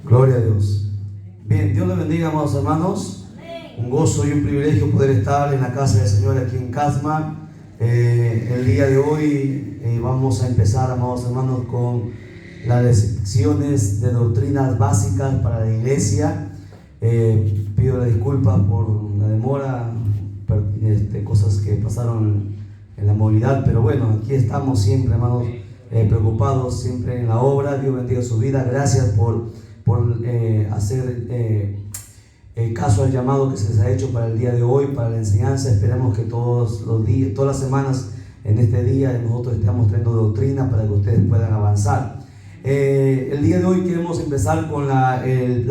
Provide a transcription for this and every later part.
Gloria a Dios. Bien, Dios les bendiga, amados hermanos. Un gozo y un privilegio poder estar en la casa del Señor aquí en Casma. El día de hoy vamos a empezar, amados hermanos, con las lecciones de doctrinas básicas para la iglesia. Pido disculpas por la demora, cosas que pasaron en la movilidad, pero bueno, aquí estamos siempre, hermanos, preocupados siempre en la obra. Dios bendiga su vida. Gracias por hacer caso al llamado que se les ha hecho para el día de hoy, para la enseñanza. Esperemos que todos los días, todas las semanas, en este día nosotros estamos trayendo doctrina para que ustedes puedan avanzar. El día de hoy queremos empezar con la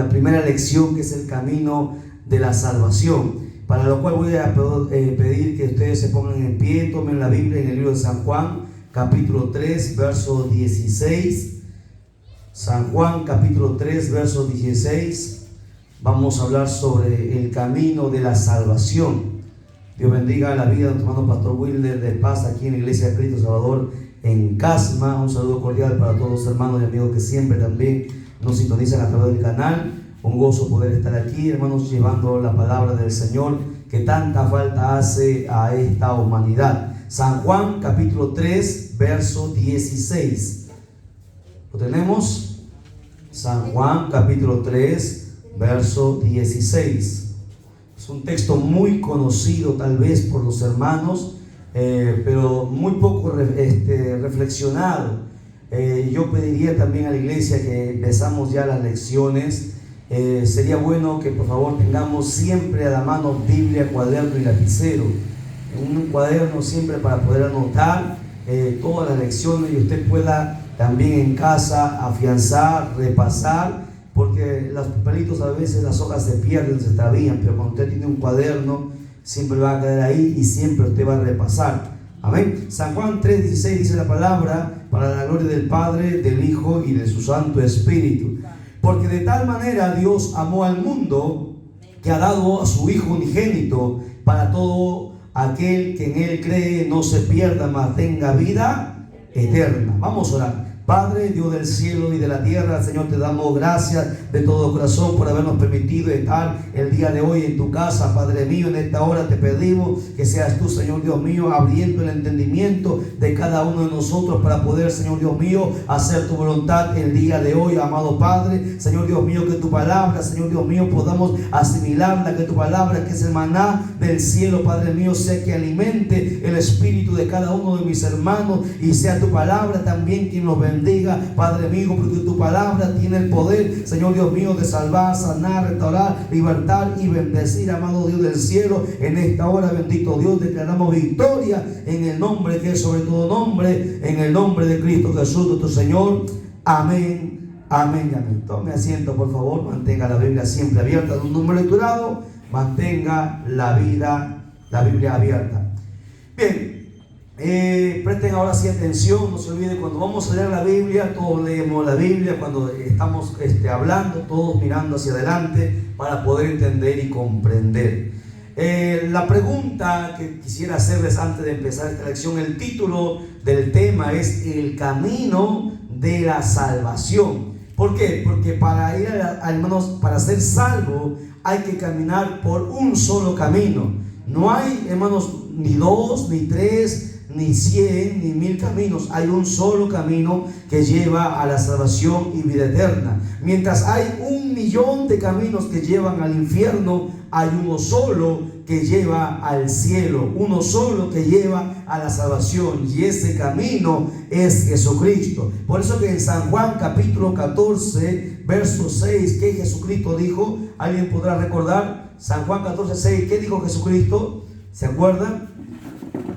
primera lección, que es el camino de la salvación, para lo cual voy a pedir que ustedes se pongan en pie, tomen la Biblia en el libro de San Juan, capítulo 3, verso 16. San Juan, capítulo 3, verso 16. Vamos a hablar sobre el camino de la salvación. Dios bendiga la vida de nuestro hermano Pastor Wilder de Paz, aquí en la Iglesia de Cristo Salvador en Casma. Un saludo cordial para todos los hermanos y amigos que siempre también nos sintonizan a través del canal. Un gozo poder estar aquí, hermanos, llevando la palabra del Señor que tanta falta hace a esta humanidad. San Juan, capítulo 3, verso 16. ¿Lo tenemos? San Juan, capítulo 3, verso 16. Es un texto muy conocido tal vez por los hermanos, pero muy poco reflexionado. Yo pediría también a la iglesia que empezamos ya las lecciones. Sería bueno que por favor tengamos siempre a la mano Biblia, cuaderno y lapicero. Un cuaderno siempre para poder anotar todas las lecciones, y usted pueda también en casa afianzar, repasar, porque los papelitos a veces las hojas se pierden, se extravían, pero cuando usted tiene un cuaderno siempre va a quedar ahí y siempre usted va a repasar. Amén. San Juan 3:16 dice la palabra: para la gloria del Padre, del Hijo y de su Santo Espíritu. Porque de tal manera Dios amó al mundo, que ha dado a su Hijo unigénito, para todo aquel que en Él cree no se pierda, mas tenga vida eterna. Vamos a orar. Padre, Dios del cielo y de la tierra, Señor, te damos gracias de todo corazón por habernos permitido estar el día de hoy en tu casa, Padre mío. En esta hora te pedimos que seas tú, Señor Dios mío, abriendo el entendimiento de cada uno de nosotros para poder, Señor Dios mío, hacer tu voluntad el día de hoy, amado Padre. Señor Dios mío, que tu palabra, Señor Dios mío, podamos asimilarla, que tu palabra, que es el maná del cielo, Padre mío, sea que alimente el espíritu de cada uno de mis hermanos, y sea tu palabra también quien nos bendiga, Padre mío, porque tu palabra tiene el poder, Señor Dios mío, de salvar, sanar, restaurar, libertar y bendecir, amado Dios del cielo. En esta hora, bendito Dios, declaramos victoria en el nombre que es sobre todo nombre, en el nombre de Cristo Jesús, nuestro Señor. Amén, amén y amén. Tome asiento, por favor, mantenga la Biblia siempre abierta. De un número lecturado, mantenga la Biblia abierta. Bien. Presten ahora sí atención, no se olviden, cuando vamos a leer la Biblia, todos leemos la Biblia, cuando estamos hablando, todos mirando hacia adelante para poder entender y comprender. La pregunta que quisiera hacerles antes de empezar esta lección, el título del tema es el camino de la salvación. ¿Por qué? Porque para ir hermanos, para ser salvo hay que caminar por un solo camino. No hay, hermanos, ni dos, ni tres, ni 100, ni 1000 caminos. Hay un solo camino que lleva a la salvación y vida eterna. Mientras hay 1.000.000 de caminos que llevan al infierno, hay uno solo que lleva al cielo, uno solo que lleva a la salvación, y ese camino es Jesucristo. Por eso que en San Juan capítulo 14 verso 6, ¿qué Jesucristo dijo? ¿Alguien podrá recordar? San Juan 14:6, ¿qué dijo Jesucristo? ¿Se acuerdan?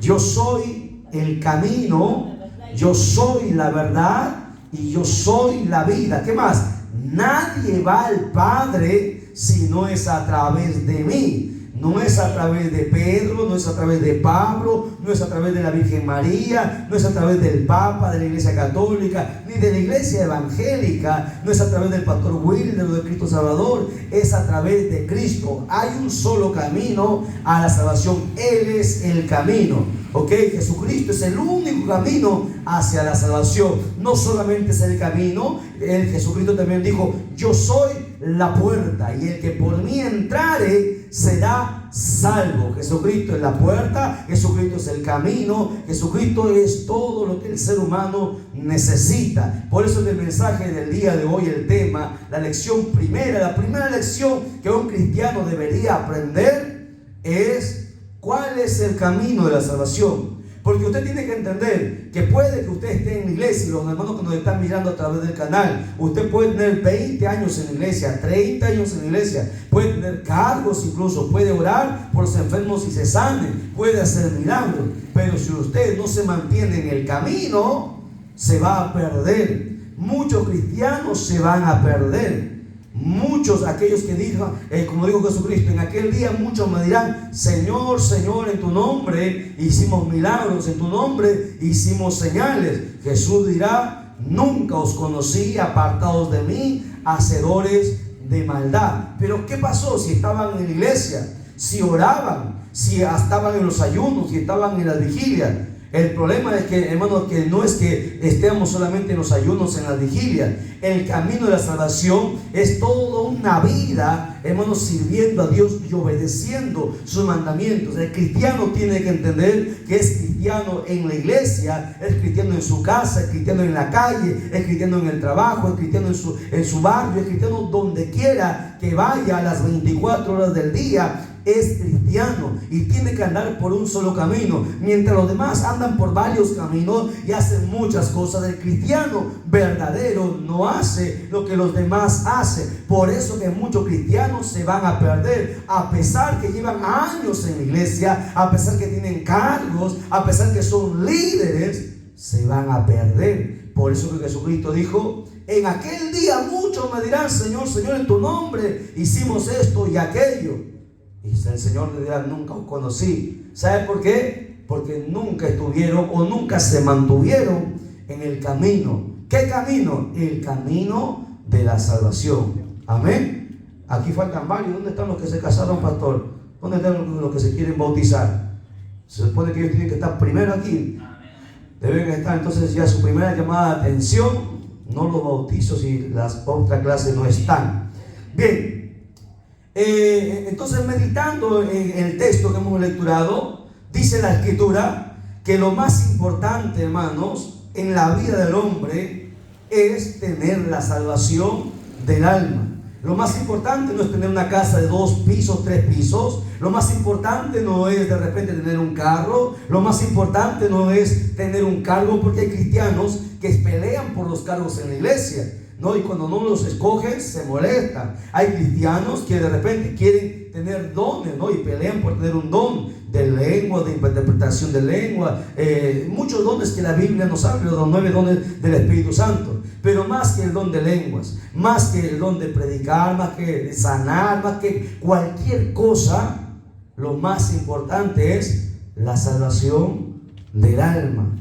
Yo soy el camino, yo soy la verdad y yo soy la vida. ¿Qué más? Nadie va al Padre si no es a través de mí. No es a través de Pedro, no es a través de Pablo, no es a través de la Virgen María, no es a través del Papa, de la Iglesia Católica, ni de la Iglesia Evangélica, no es a través del Pastor Wilder o de Cristo Salvador, es a través de Cristo. Hay un solo camino a la salvación, Él es el camino. Ok, Jesucristo es el único camino hacia la salvación. No solamente es el camino, Jesucristo también dijo: yo soy la puerta, y el que por mí entrare será salvo. Jesucristo es la puerta, Jesucristo es el camino, Jesucristo es todo lo que el ser humano necesita. Por eso el mensaje del día de hoy, el tema, la primera lección que un cristiano debería aprender es: ¿cuál es el camino de la salvación? Porque usted tiene que entender que puede que usted esté en la iglesia, y los hermanos que nos están mirando a través del canal, usted puede tener 20 años en la iglesia, 30 años en la iglesia, puede tener cargos, incluso puede orar por los enfermos y se sanen, puede hacer milagros, pero si usted no se mantiene en el camino, se va a perder. Muchos cristianos se van a perder. Muchos, aquellos que digan, como dijo Jesucristo, en aquel día muchos me dirán: Señor, Señor, en tu nombre hicimos milagros, en tu nombre hicimos señales. Jesús dirá: nunca os conocí, apartados de mí, hacedores de maldad. Pero ¿qué pasó? Si estaban en la iglesia, si oraban, si estaban en los ayunos, si estaban en las vigilias. El problema es que, hermanos, que no es que estemos solamente en los ayunos, en las vigilias. El camino de la salvación es toda una vida, hermanos, sirviendo a Dios y obedeciendo sus mandamientos. El cristiano tiene que entender que es cristiano en la iglesia, es cristiano en su casa, es cristiano en la calle, es cristiano en el trabajo, es cristiano en su barrio, es cristiano donde quiera que vaya a las 24 horas del día. Es cristiano y tiene que andar por un solo camino, mientras los demás andan por varios caminos y hacen muchas cosas. El cristiano verdadero no hace lo que los demás hacen. Por eso que muchos cristianos se van a perder, a pesar que llevan años en la iglesia, a pesar que tienen cargos, a pesar que son líderes, se van a perder. Por eso que Jesucristo dijo: en aquel día muchos me dirán: Señor, Señor, en tu nombre hicimos esto y aquello. Y el Señor le dirá: nunca os conocí. ¿Sabe por qué? Porque nunca estuvieron o nunca se mantuvieron en el camino. ¿Qué camino? El camino de la salvación. Amén. Aquí faltan varios. ¿Dónde están los que se casaron, pastor? ¿Dónde están los que se quieren bautizar? Se supone que ellos tienen que estar primero aquí. Deben estar entonces ya su primera llamada de atención. No los bautizos y las otras clases no están. Bien. Entonces, meditando en el texto que hemos lecturado, dice la Escritura que lo más importante, hermanos, en la vida del hombre es tener la salvación del alma. Lo más importante no es tener una casa de 2 pisos, 3 pisos. Lo más importante no es de repente tener un carro. Lo más importante no es tener un cargo, porque hay cristianos que pelean por los cargos en la iglesia, ¿no? Y cuando no los escogen, se molestan. Hay cristianos que de repente quieren tener dones, ¿no? Y pelean por tener un don de lengua, de interpretación de lengua, muchos dones que la Biblia nos habla, los 9 dones del Espíritu Santo. Pero más que el don de lenguas, más que el don de predicar, más que de sanar, más que cualquier cosa, lo más importante es la salvación del alma.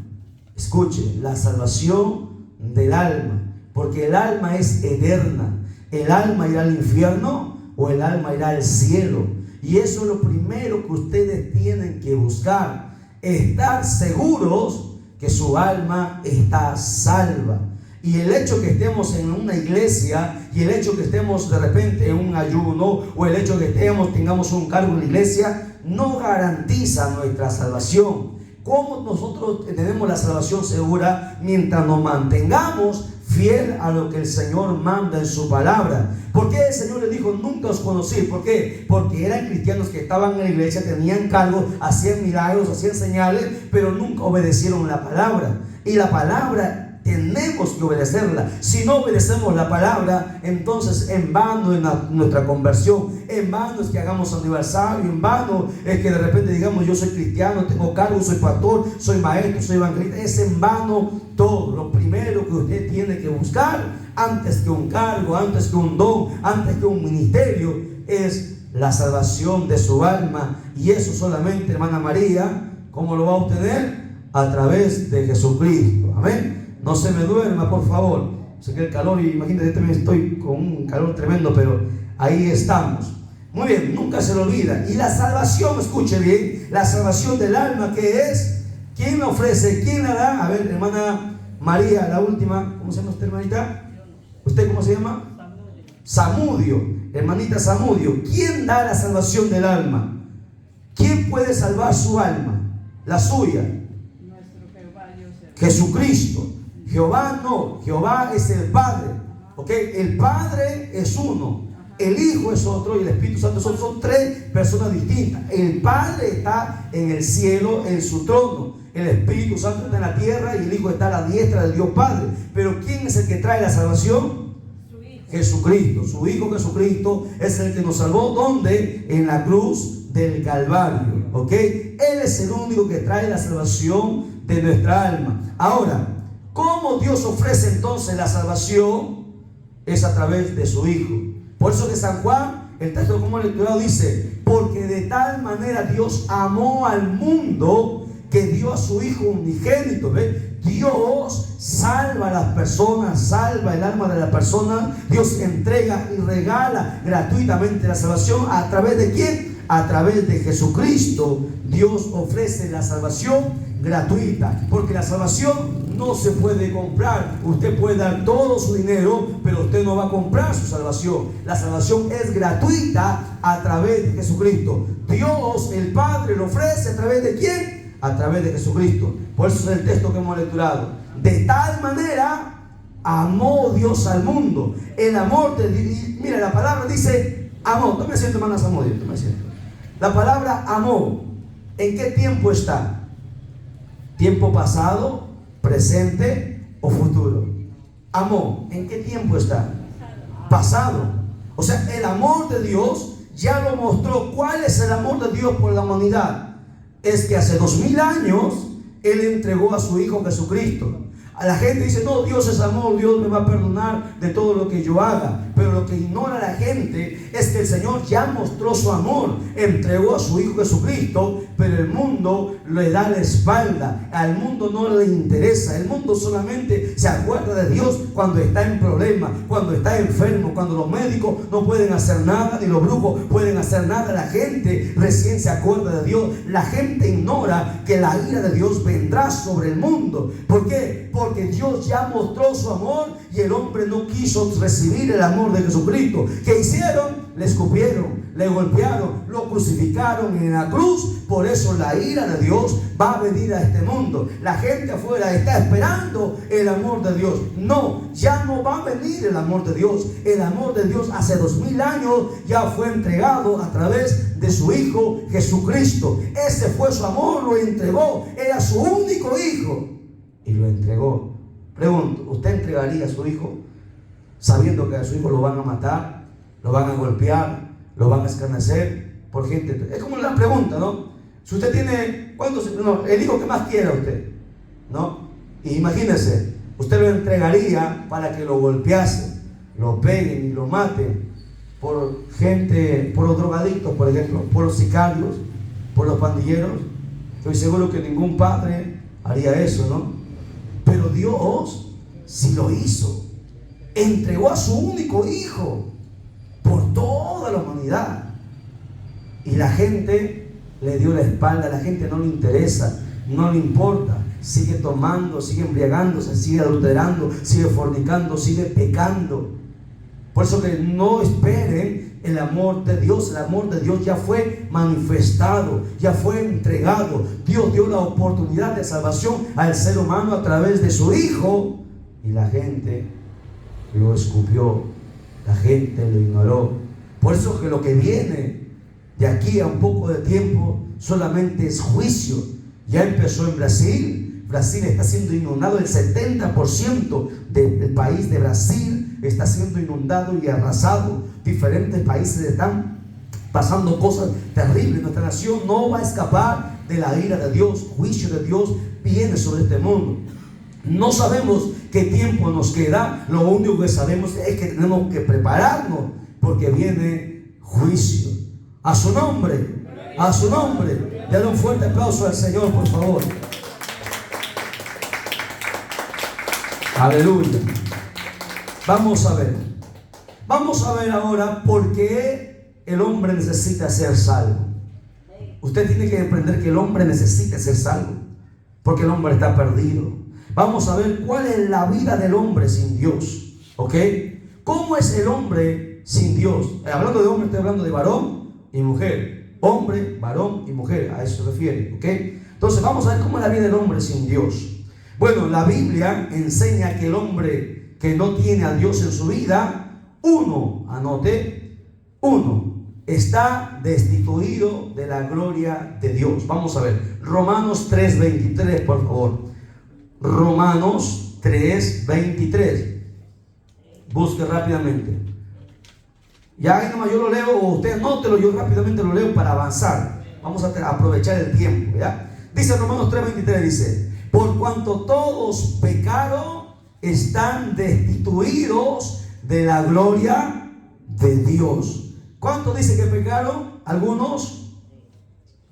Escuche, la salvación del alma. Porque el alma es eterna. El alma irá al infierno o el alma irá al cielo. Y eso es lo primero que ustedes tienen que buscar. Estar seguros que su alma está salva. Y el hecho que estemos en una iglesia, y el hecho que estemos de repente en un ayuno, o el hecho que tengamos un cargo en la iglesia, no garantiza nuestra salvación. ¿Cómo nosotros tenemos la salvación segura? Mientras nos mantengamos fiel a lo que el Señor manda en su palabra. ¿Por qué el Señor les dijo: nunca os conocí? ¿Por qué? Porque eran cristianos que estaban en la iglesia, tenían cargo, hacían milagros, hacían señales, pero nunca obedecieron la palabra. Y la palabra tenemos que obedecerla. Si no obedecemos la palabra, entonces en vano es nuestra conversión, en vano es que hagamos aniversario, en vano es que de repente digamos: yo soy cristiano, tengo cargo, soy pastor, soy maestro, soy evangelista. Es en vano todo. Lo primero que usted tiene que buscar, antes que un cargo, antes que un don, antes que un ministerio, es la salvación de su alma. Y eso solamente, hermana María, ¿cómo lo va a obtener? A través de Jesucristo. Amén. No se me duerma, por favor. Sé que el calor, imagínate, también estoy con un calor tremendo, pero ahí estamos. Muy bien, nunca se lo olvida. Y la salvación, escuche bien, la salvación del alma, ¿qué es? ¿Quién la ofrece? ¿Quién la da? A ver, hermana María, la última. ¿Cómo se llama usted, hermanita? ¿Usted cómo se llama? Samudio. Hermanita Samudio. ¿Quién da la salvación del alma? ¿Quién puede salvar su alma? La suya. Jesucristo. Jehová no. Jehová es el Padre. ¿Ok? El Padre es uno. El Hijo es otro y el Espíritu Santo son tres personas distintas. El Padre está en el cielo, en su trono. El Espíritu Santo está en la tierra y el Hijo está a la diestra del Dios Padre. Pero ¿quién es el que trae la salvación? Jesucristo. Su Hijo Jesucristo es el que nos salvó. ¿Dónde? En la cruz del Calvario. ¿Ok? Él es el único que trae la salvación de nuestra alma. Ahora, ¿cómo Dios ofrece entonces la salvación? Es a través de su Hijo. Por eso que San Juan, el texto como lecturado dice, porque de tal manera Dios amó al mundo que dio a su Hijo unigénito. ¿Ve? Dios salva a las personas, salva el alma de la persona. Dios entrega y regala gratuitamente la salvación. ¿A través de quién? A través de Jesucristo. Dios ofrece la salvación gratuita, porque la salvación no se puede comprar. Usted puede dar todo su dinero, pero usted no va a comprar su salvación. La salvación es gratuita a través de Jesucristo. Dios, el Padre, lo ofrece a través de ¿quién? A través de Jesucristo. Por eso es el texto que hemos lecturado. De tal manera amó Dios al mundo. El amor de Dios. Mira, la palabra dice amó. Tome asiento, hermana Samudio, tome asiento. La palabra amó, ¿en qué tiempo está? ¿Tiempo pasado, presente o futuro? Amó, ¿en qué tiempo está? Pasado. O sea, el amor de Dios ya lo mostró. ¿Cuál es el amor de Dios por la humanidad? Es que hace 2000 años Él entregó a su Hijo Jesucristo. A la gente dice, no, Dios es amor, Dios me va a perdonar de todo lo que yo haga. Pero lo que ignora la gente es que el Señor ya mostró su amor, entregó a su Hijo Jesucristo, pero el mundo le da la espalda. Al mundo no le interesa. El mundo solamente se acuerda de Dios cuando está en problemas, cuando está enfermo, cuando los médicos no pueden hacer nada, ni los brujos pueden hacer nada. La gente recién se acuerda de Dios. La gente ignora que la ira de Dios vendrá sobre el mundo. ¿Por qué? Porque Dios ya mostró su amor y el hombre no quiso recibir el amor de Jesucristo. ¿Qué hicieron? Le escupieron, le golpearon, lo crucificaron en la cruz. Por eso la ira de Dios va a venir a este mundo. La gente afuera está esperando el amor de Dios. No, ya no va a venir el amor de Dios. El amor de Dios hace 2000 años ya fue entregado a través de su Hijo Jesucristo. Ese fue su amor, lo entregó. Era su único Hijo y lo entregó. Pregunto, ¿usted entregaría a su hijo sabiendo que a su hijo lo van a matar, lo van a golpear, lo van a escarnecer por gente? Es como la pregunta, ¿no? Si usted tiene, ¿cuántos? No, el hijo que más quiera usted, ¿no? Y imagínese, usted lo entregaría para que lo golpease, lo peguen y lo maten por gente, por los drogadictos, por ejemplo, por los sicarios, por los pandilleros. Estoy seguro que ningún padre haría eso, ¿no? Pero Dios sí lo hizo. Entregó a su único Hijo por toda la humanidad. Y la gente le dio la espalda. A la gente no le interesa, no le importa. Sigue tomando, sigue embriagándose, sigue adulterando, sigue fornicando, sigue pecando. Por eso que no esperen el amor de Dios. El amor de Dios ya fue manifestado, ya fue entregado. Dios dio la oportunidad de salvación al ser humano a través de su Hijo, y la gente lo escupió, la gente lo ignoró. Por eso que lo que viene de aquí a un poco de tiempo solamente es juicio. Ya empezó en Brasil. Brasil está siendo inundado. El 70% del país de Brasil está siendo inundado y arrasado. Diferentes países están pasando cosas terribles. Nuestra nación no va a escapar de la ira de Dios. Juicio de Dios viene sobre este mundo. No sabemos qué tiempo nos queda. Lo único que sabemos es que tenemos que prepararnos, porque viene juicio. A su nombre, a su nombre. Dale un fuerte aplauso al Señor, por favor. Aleluya. Vamos a ver. Vamos a ver ahora por qué el hombre necesita ser salvo. Usted tiene que aprender que el hombre necesita ser salvo. porque el hombre está perdido. Vamos a ver cuál es la vida del hombre sin Dios. ¿Ok? ¿Cómo es el hombre sin Dios? Hablando de hombre, estoy hablando de varón y mujer. Hombre, varón y mujer, a eso se refiere. ¿Ok? Entonces vamos a ver cómo es la vida del hombre sin Dios. Bueno, la Biblia enseña que el hombre que no tiene a Dios en su vida, anote, está destituido de la gloria de Dios. Vamos a ver, Romanos 3:23, por favor. Romanos 3:23. Busque rápidamente. Ya ahí nomás yo lo leo, o usted anótelo, yo rápidamente lo leo para avanzar. Vamos a aprovechar el tiempo, ¿ya? Dice Romanos 3:23, dice: por cuanto todos pecaron, están destituidos de la gloria de Dios. ¿Cuántos dice que pecaron? ¿Algunos?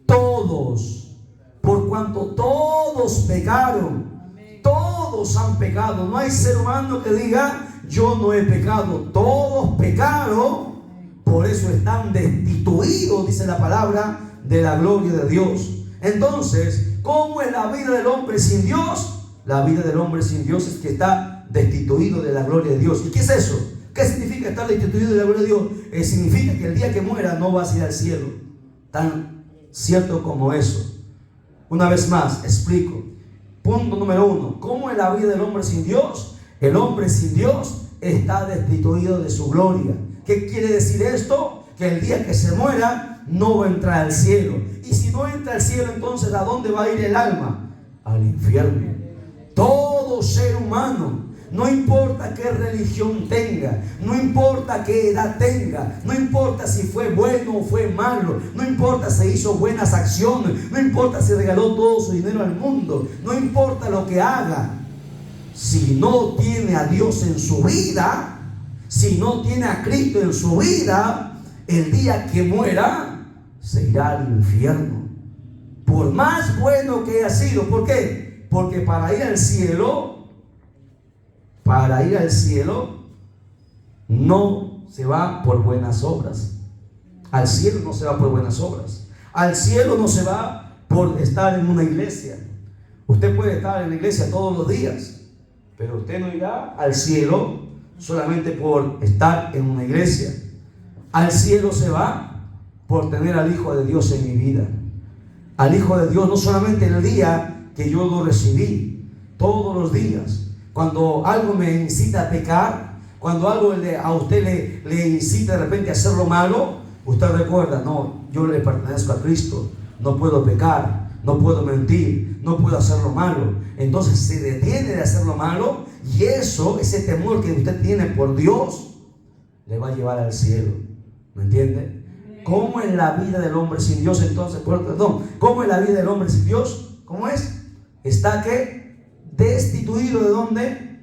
Todos. Por cuanto todos pecaron. Todos han pecado. No hay ser humano que diga: yo no he pecado. Todos pecaron. Por eso están destituidos, dice la palabra, de la gloria de Dios. Entonces, ¿cómo es la vida del hombre sin Dios? La vida del hombre sin Dios es que está destituido de la gloria de Dios. ¿Y qué es eso? ¿Qué significa estar destituido de la gloria de Dios? Significa que el día que muera no vas a ir al cielo. Tan cierto como eso. Una vez más, explico. Punto número 1. ¿Cómo es la vida del hombre sin Dios? El hombre sin Dios está destituido de su gloria. ¿Qué quiere decir esto? Que el día que se muera no va a entrar al cielo. Y si no entra al cielo, entonces ¿a dónde va a ir el alma? Al infierno. Todo ser humano, no importa qué religión tenga, no importa qué edad tenga, no importa si fue bueno o fue malo, no importa si hizo buenas acciones, no importa si regaló todo su dinero al mundo, no importa lo que haga, si no tiene a Dios en su vida, si no tiene a Cristo en su vida, el día que muera se irá al infierno. Por más bueno que haya sido. ¿Por qué? Porque para ir al cielo no se va por buenas obras. Al cielo no se va por buenas obras. Al cielo no se va por estar en una iglesia. Usted puede estar en la iglesia todos los días, pero usted no irá al cielo solamente por estar en una iglesia. Al cielo se va por tener al Hijo de Dios en mi vida. Al Hijo de Dios no solamente el día que yo lo recibí, todos los días. Cuando algo me incita a pecar, cuando algo a usted le incita de repente a hacer lo malo, usted recuerda: no, yo le pertenezco a Cristo, no puedo pecar, no puedo mentir, no puedo hacer lo malo. Entonces se detiene de hacer lo malo, y ese temor que usted tiene por Dios, le va a llevar al cielo. ¿Me entiende? ¿Cómo es la vida del hombre sin Dios entonces? Perdón, ¿cómo es la vida del hombre sin Dios? ¿Cómo es? Está que destituido ¿de dónde?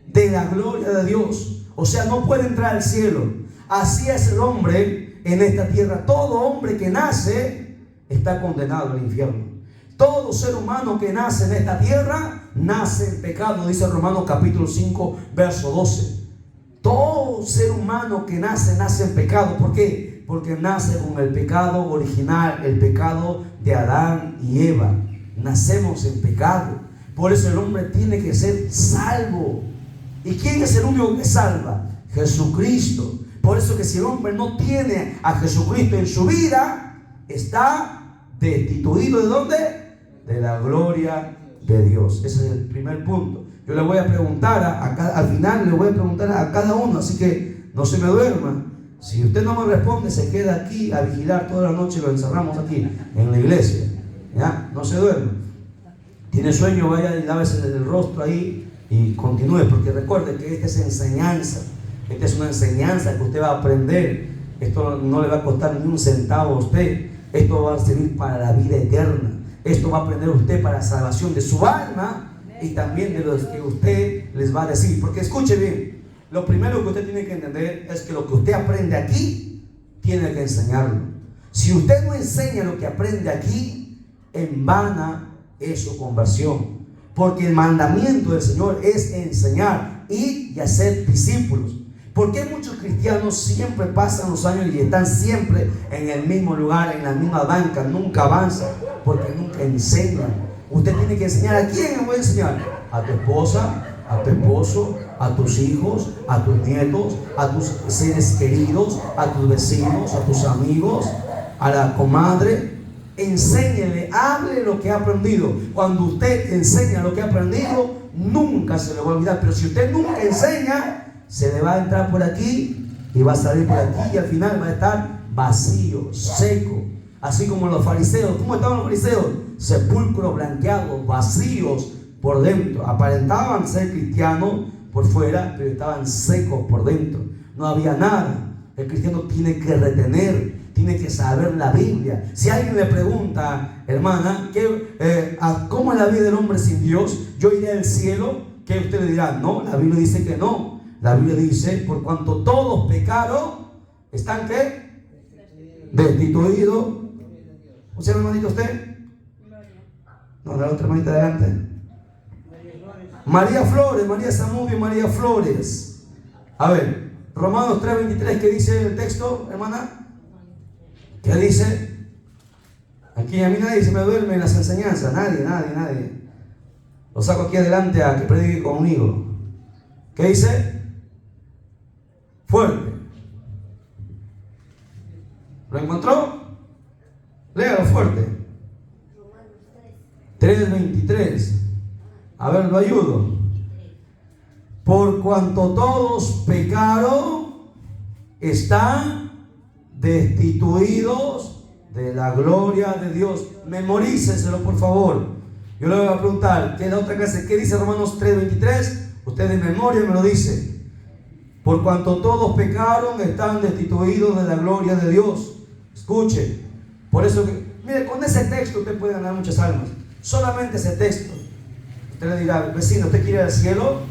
De la gloria de Dios. O sea, no puede entrar al cielo. Así es el hombre en esta tierra. Todo hombre que nace está condenado al infierno. Todo ser humano que nace en esta tierra nace en pecado, dice Romanos capítulo 5 verso 12. Todo ser humano que nace en pecado. ¿Por qué? Porque nace con el pecado original, el pecado de Adán y Eva. Nacemos en pecado. Por eso el hombre tiene que ser salvo. ¿Y quién es el único que salva? Jesucristo. Por eso que si el hombre no tiene a Jesucristo en su vida, está destituido ¿de dónde? De la gloria de Dios. Ese es el primer punto. Yo le voy a preguntar al final le voy a preguntar a cada uno, así que no se me duerma. Si usted no me responde, se queda aquí a vigilar toda la noche. Lo encerramos aquí en la iglesia. ¿Ya? No se duerma. Tiene sueño, vaya y lávese el rostro ahí y continúe, porque recuerde que esta es enseñanza. Esta es una enseñanza que usted va a aprender. Esto no le va a costar ni un centavo a usted. Esto va a servir para la vida eterna. Esto va a aprender usted para la salvación de su alma y también de los que usted les va a decir. Porque escuche bien, lo primero que usted tiene que entender es que lo que usted aprende aquí, tiene que enseñarlo. Si usted no enseña lo que aprende aquí, en vana es su conversión. Porque el mandamiento del Señor es enseñar, ir y hacer discípulos. ¿Por qué muchos cristianos siempre pasan los años y están siempre en el mismo lugar, en la misma banca, nunca avanzan? Porque nunca enseñan. Usted tiene que enseñar. ¿A quién le voy a enseñar? A tu esposa, a tu esposo, a tus hijos, a tus nietos, a tus seres queridos, a tus vecinos, a tus amigos, a la comadre. Enséñele, hable lo que ha aprendido. Cuando usted enseña lo que ha aprendido, nunca se le va a olvidar. Pero si usted nunca enseña, se le va a entrar por aquí y va a salir por aquí, y al final va a estar vacío, seco. Así como los fariseos. ¿Cómo estaban los fariseos? Sepulcros blanqueados, vacíos por dentro. Aparentaban ser cristianos por fuera, pero estaban secos por dentro. No había nada. El cristiano tiene que retener, tiene que saber la Biblia. Si alguien le pregunta, hermana, ¿cómo es la vida del hombre sin Dios? ¿Yo iré al cielo? ¿Qué usted le dirá? No, la Biblia dice que no. La Biblia dice, por cuanto todos pecaron, ¿están qué? Destituidos. ¿Cómo se llama, hermanito, usted? No, la otra hermanita adelante. María Flores, María Zamudio, María Flores. A ver, Romanos 3:23, ¿qué dice el texto, hermana? ¿Qué dice? Aquí a mí nadie se me duerme en las enseñanzas. Nadie. Lo saco aquí adelante a que predique conmigo. ¿Qué dice? Fuerte. ¿Lo encontró? Léalo fuerte. 3:23. A ver, lo ayudo. Por cuanto todos pecaron, están destituidos de la gloria de Dios. Memoríceselo, por favor. Yo le voy a preguntar, ¿qué es la otra clase? ¿Qué dice Romanos 3:23? Usted de memoria me lo dice. Por cuanto todos pecaron, están destituidos de la gloria de Dios. Escuche. Por eso, mire, con ese texto usted puede ganar muchas almas. Solamente ese texto. Usted le dirá, vecino, ¿usted quiere ir al cielo?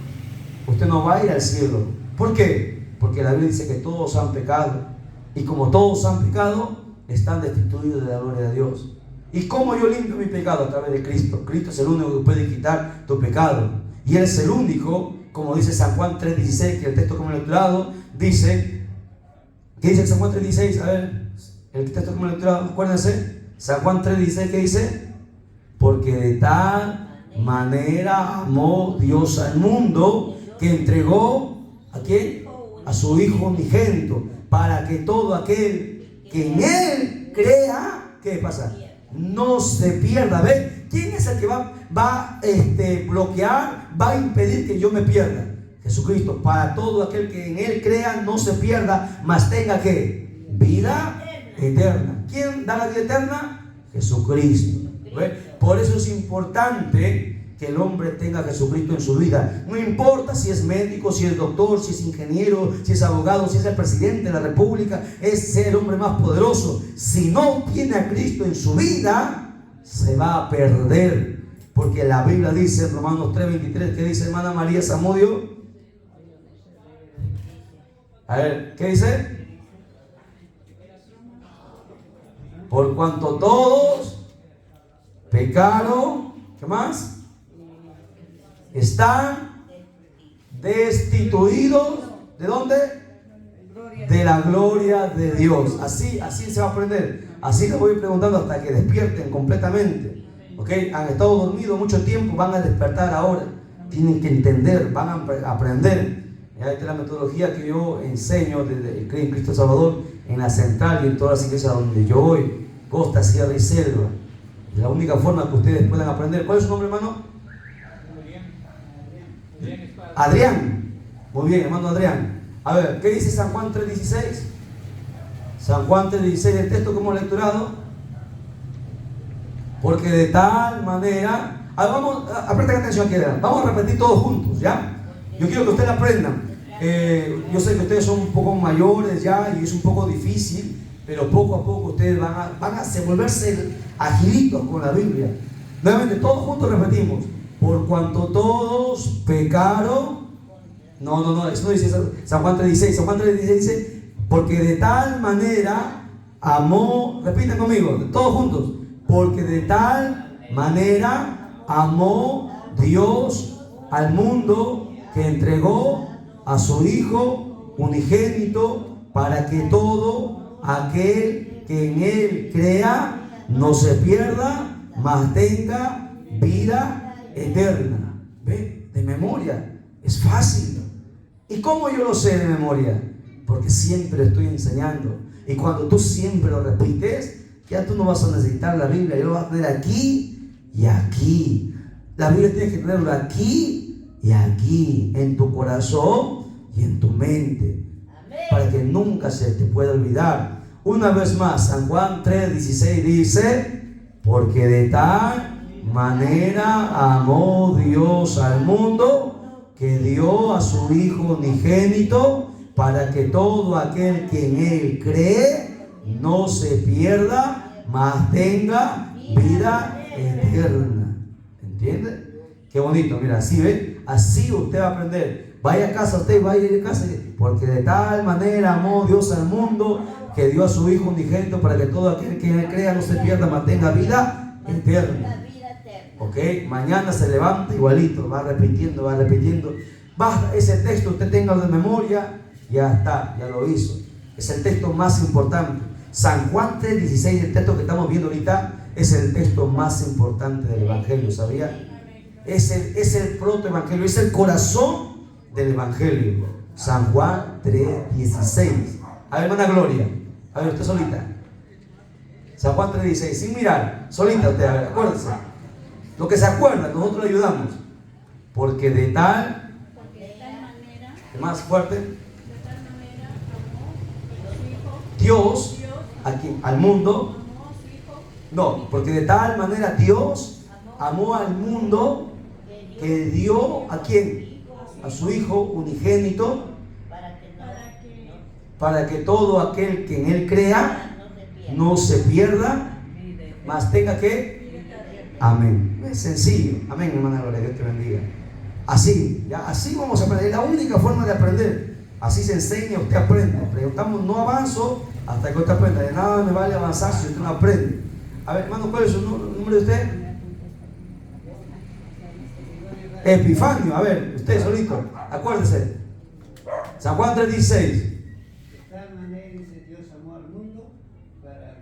Usted no va a ir al cielo. ¿Por qué? Porque la Biblia dice que todos han pecado. Y como todos han pecado, están destituidos de la gloria de Dios. ¿Y cómo yo limpio mi pecado? A través de Cristo. Cristo es el único que puede quitar tu pecado. Y Él es el único, como dice San Juan 3:16, que el texto que hemos lecturado dice. ¿Qué dice San Juan 3:16? A ver, el texto que hemos lecturado, acuérdense. San Juan 3:16, ¿qué dice? Porque de tal manera amó Dios al mundo, que entregó ¿a quién? A su Hijo unigénito, para que todo aquel que en Él crea, ¿qué pasa? No se pierda. ¿Ven? ¿Quién es el que va a bloquear, va a impedir que yo me pierda? Jesucristo. Para todo aquel que en Él crea, no se pierda, mas tenga ¿qué? Vida eterna. ¿Quién da la vida eterna? Jesucristo. ¿Ven? Por eso es importante que el hombre tenga a Jesucristo en su vida. No importa si es médico, si es doctor, si es ingeniero, si es abogado, si es el presidente de la república, es ser el hombre más poderoso. Si no tiene a Cristo en su vida, se va a perder. Porque la Biblia dice en Romanos 3:23, ¿qué dice, hermana María Zamudio? A ver, ¿qué dice? Por cuanto todos pecaron, ¿qué más? Están destituidos. ¿De dónde? De la gloria de Dios. Así se va a aprender. Así les voy preguntando hasta que despierten completamente. ¿Ok? Han estado dormidos mucho tiempo, van a despertar ahora. Tienen que entender, van a aprender. Esta es la metodología que yo enseño desde en Cristo Salvador, en la central y en todas las iglesias donde yo voy, costa, sierra y selva. Es la única forma que ustedes puedan aprender. ¿Cuál es su nombre, hermano? Adrián. Muy bien, hermano Adrián. A ver, ¿qué dice San Juan 3:16? San Juan 3:16, el texto que hemos lecturado. Porque de tal manera, presten atención aquí, vamos a repetir todos juntos, ¿ya? Yo quiero que ustedes aprendan. Yo sé que ustedes son un poco mayores ya y es un poco difícil, pero poco a poco ustedes van a volverse agilitos con la Biblia. Nuevamente, todos juntos repetimos. Por cuanto todos pecaron. No, eso no dice San Juan 3:16. San Juan 3:16 dice, porque de tal manera amó, repiten conmigo, todos juntos, porque de tal manera amó Dios al mundo que entregó a su Hijo unigénito, para que todo aquel que en Él crea no se pierda, mas tenga vida eterna. ¿Ve? De memoria. Es fácil. ¿Y cómo yo lo sé de memoria? Porque siempre estoy enseñando. Y cuando tú siempre lo repites, ya tú no vas a necesitar la Biblia. Ya lo vas a tener aquí y aquí. La Biblia tienes que tenerlo aquí y aquí, en tu corazón y en tu mente. Amén. Para que nunca se te pueda olvidar. Una vez más, San Juan 3:16 dice: porque de tal manera amó Dios al mundo, que dio a su Hijo unigénito, para que todo aquel que en Él cree no se pierda, mas tenga vida eterna. ¿Entiende? Qué bonito, mira, así ve, así usted va a aprender. Vaya a casa usted, vaya a casa, porque de tal manera amó Dios al mundo, que dio a su Hijo unigénito, para que todo aquel que en Él crea no se pierda, mas tenga vida eterna. Ok, mañana se levanta igualito, va repitiendo, va repitiendo. Basta, ese texto usted tenga de memoria, ya está, ya lo hizo. Es el texto más importante. San Juan 3:16, el texto que estamos viendo ahorita, es el texto más importante del Evangelio, ¿sabía? Es el protoevangelio, es el corazón del Evangelio. San Juan 3:16. A ver, hermana Gloria, a ver, usted solita. San Juan 3:16, sin mirar, solita usted, a ver, acuérdese. Lo que se acuerda, nosotros le ayudamos. Porque de tal manera, más fuerte, de tal manera amó Dios al mundo. No, porque de tal manera Dios amó al mundo, que dio ¿a quién? A su Hijo unigénito, para que todo aquel que en Él crea no se pierda, mas tenga que. Amén. Es sencillo. Amén, hermana Gloria, Dios te bendiga. Así, ya, así vamos a aprender. Es la única forma de aprender. Así se enseña, usted aprende. Preguntamos, no avanzo hasta que usted aprenda. De nada me vale avanzar si usted no aprende. A ver, hermano, ¿cuál es su nombre de usted? Epifanio. A ver, usted solito, acuérdese. San Juan 3:16. De tal manera dice Dios amó al mundo, para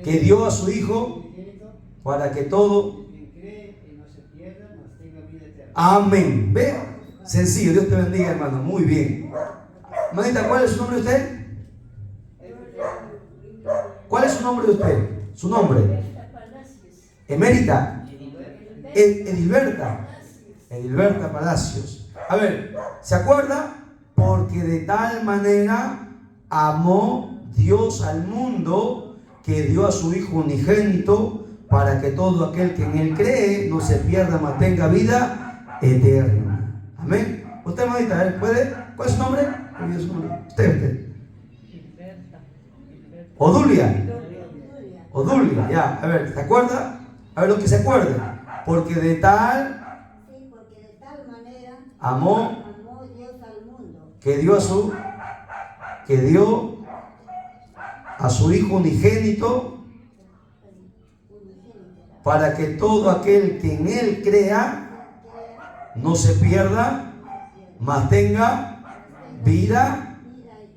que dio a su Hijo, para que todo no se pierda, mas tenga vida eterna. Amén. ¿Ve? Sencillo. Dios te bendiga, hermano. Muy bien. Hermanita, ¿cuál es su nombre de usted? ¿Cuál es su nombre de usted? Su nombre. Emérita. Edilberta. Edilberta Palacios. A ver, ¿se acuerda? Porque de tal manera amó Dios al mundo, que dio a su Hijo unigénito, para que todo aquel que en Él cree no se pierda, mas tenga vida eterna. Amén. Usted, hermanita, ¿puede? ¿Cuál es su nombre? Usted. Odulia. Odulia, ya. A ver, ¿se acuerda? A ver lo que se acuerda. Porque de tal manera amó Dios al mundo, que dio a su Hijo unigénito, para que todo aquel que en Él crea no se pierda, mas tenga vida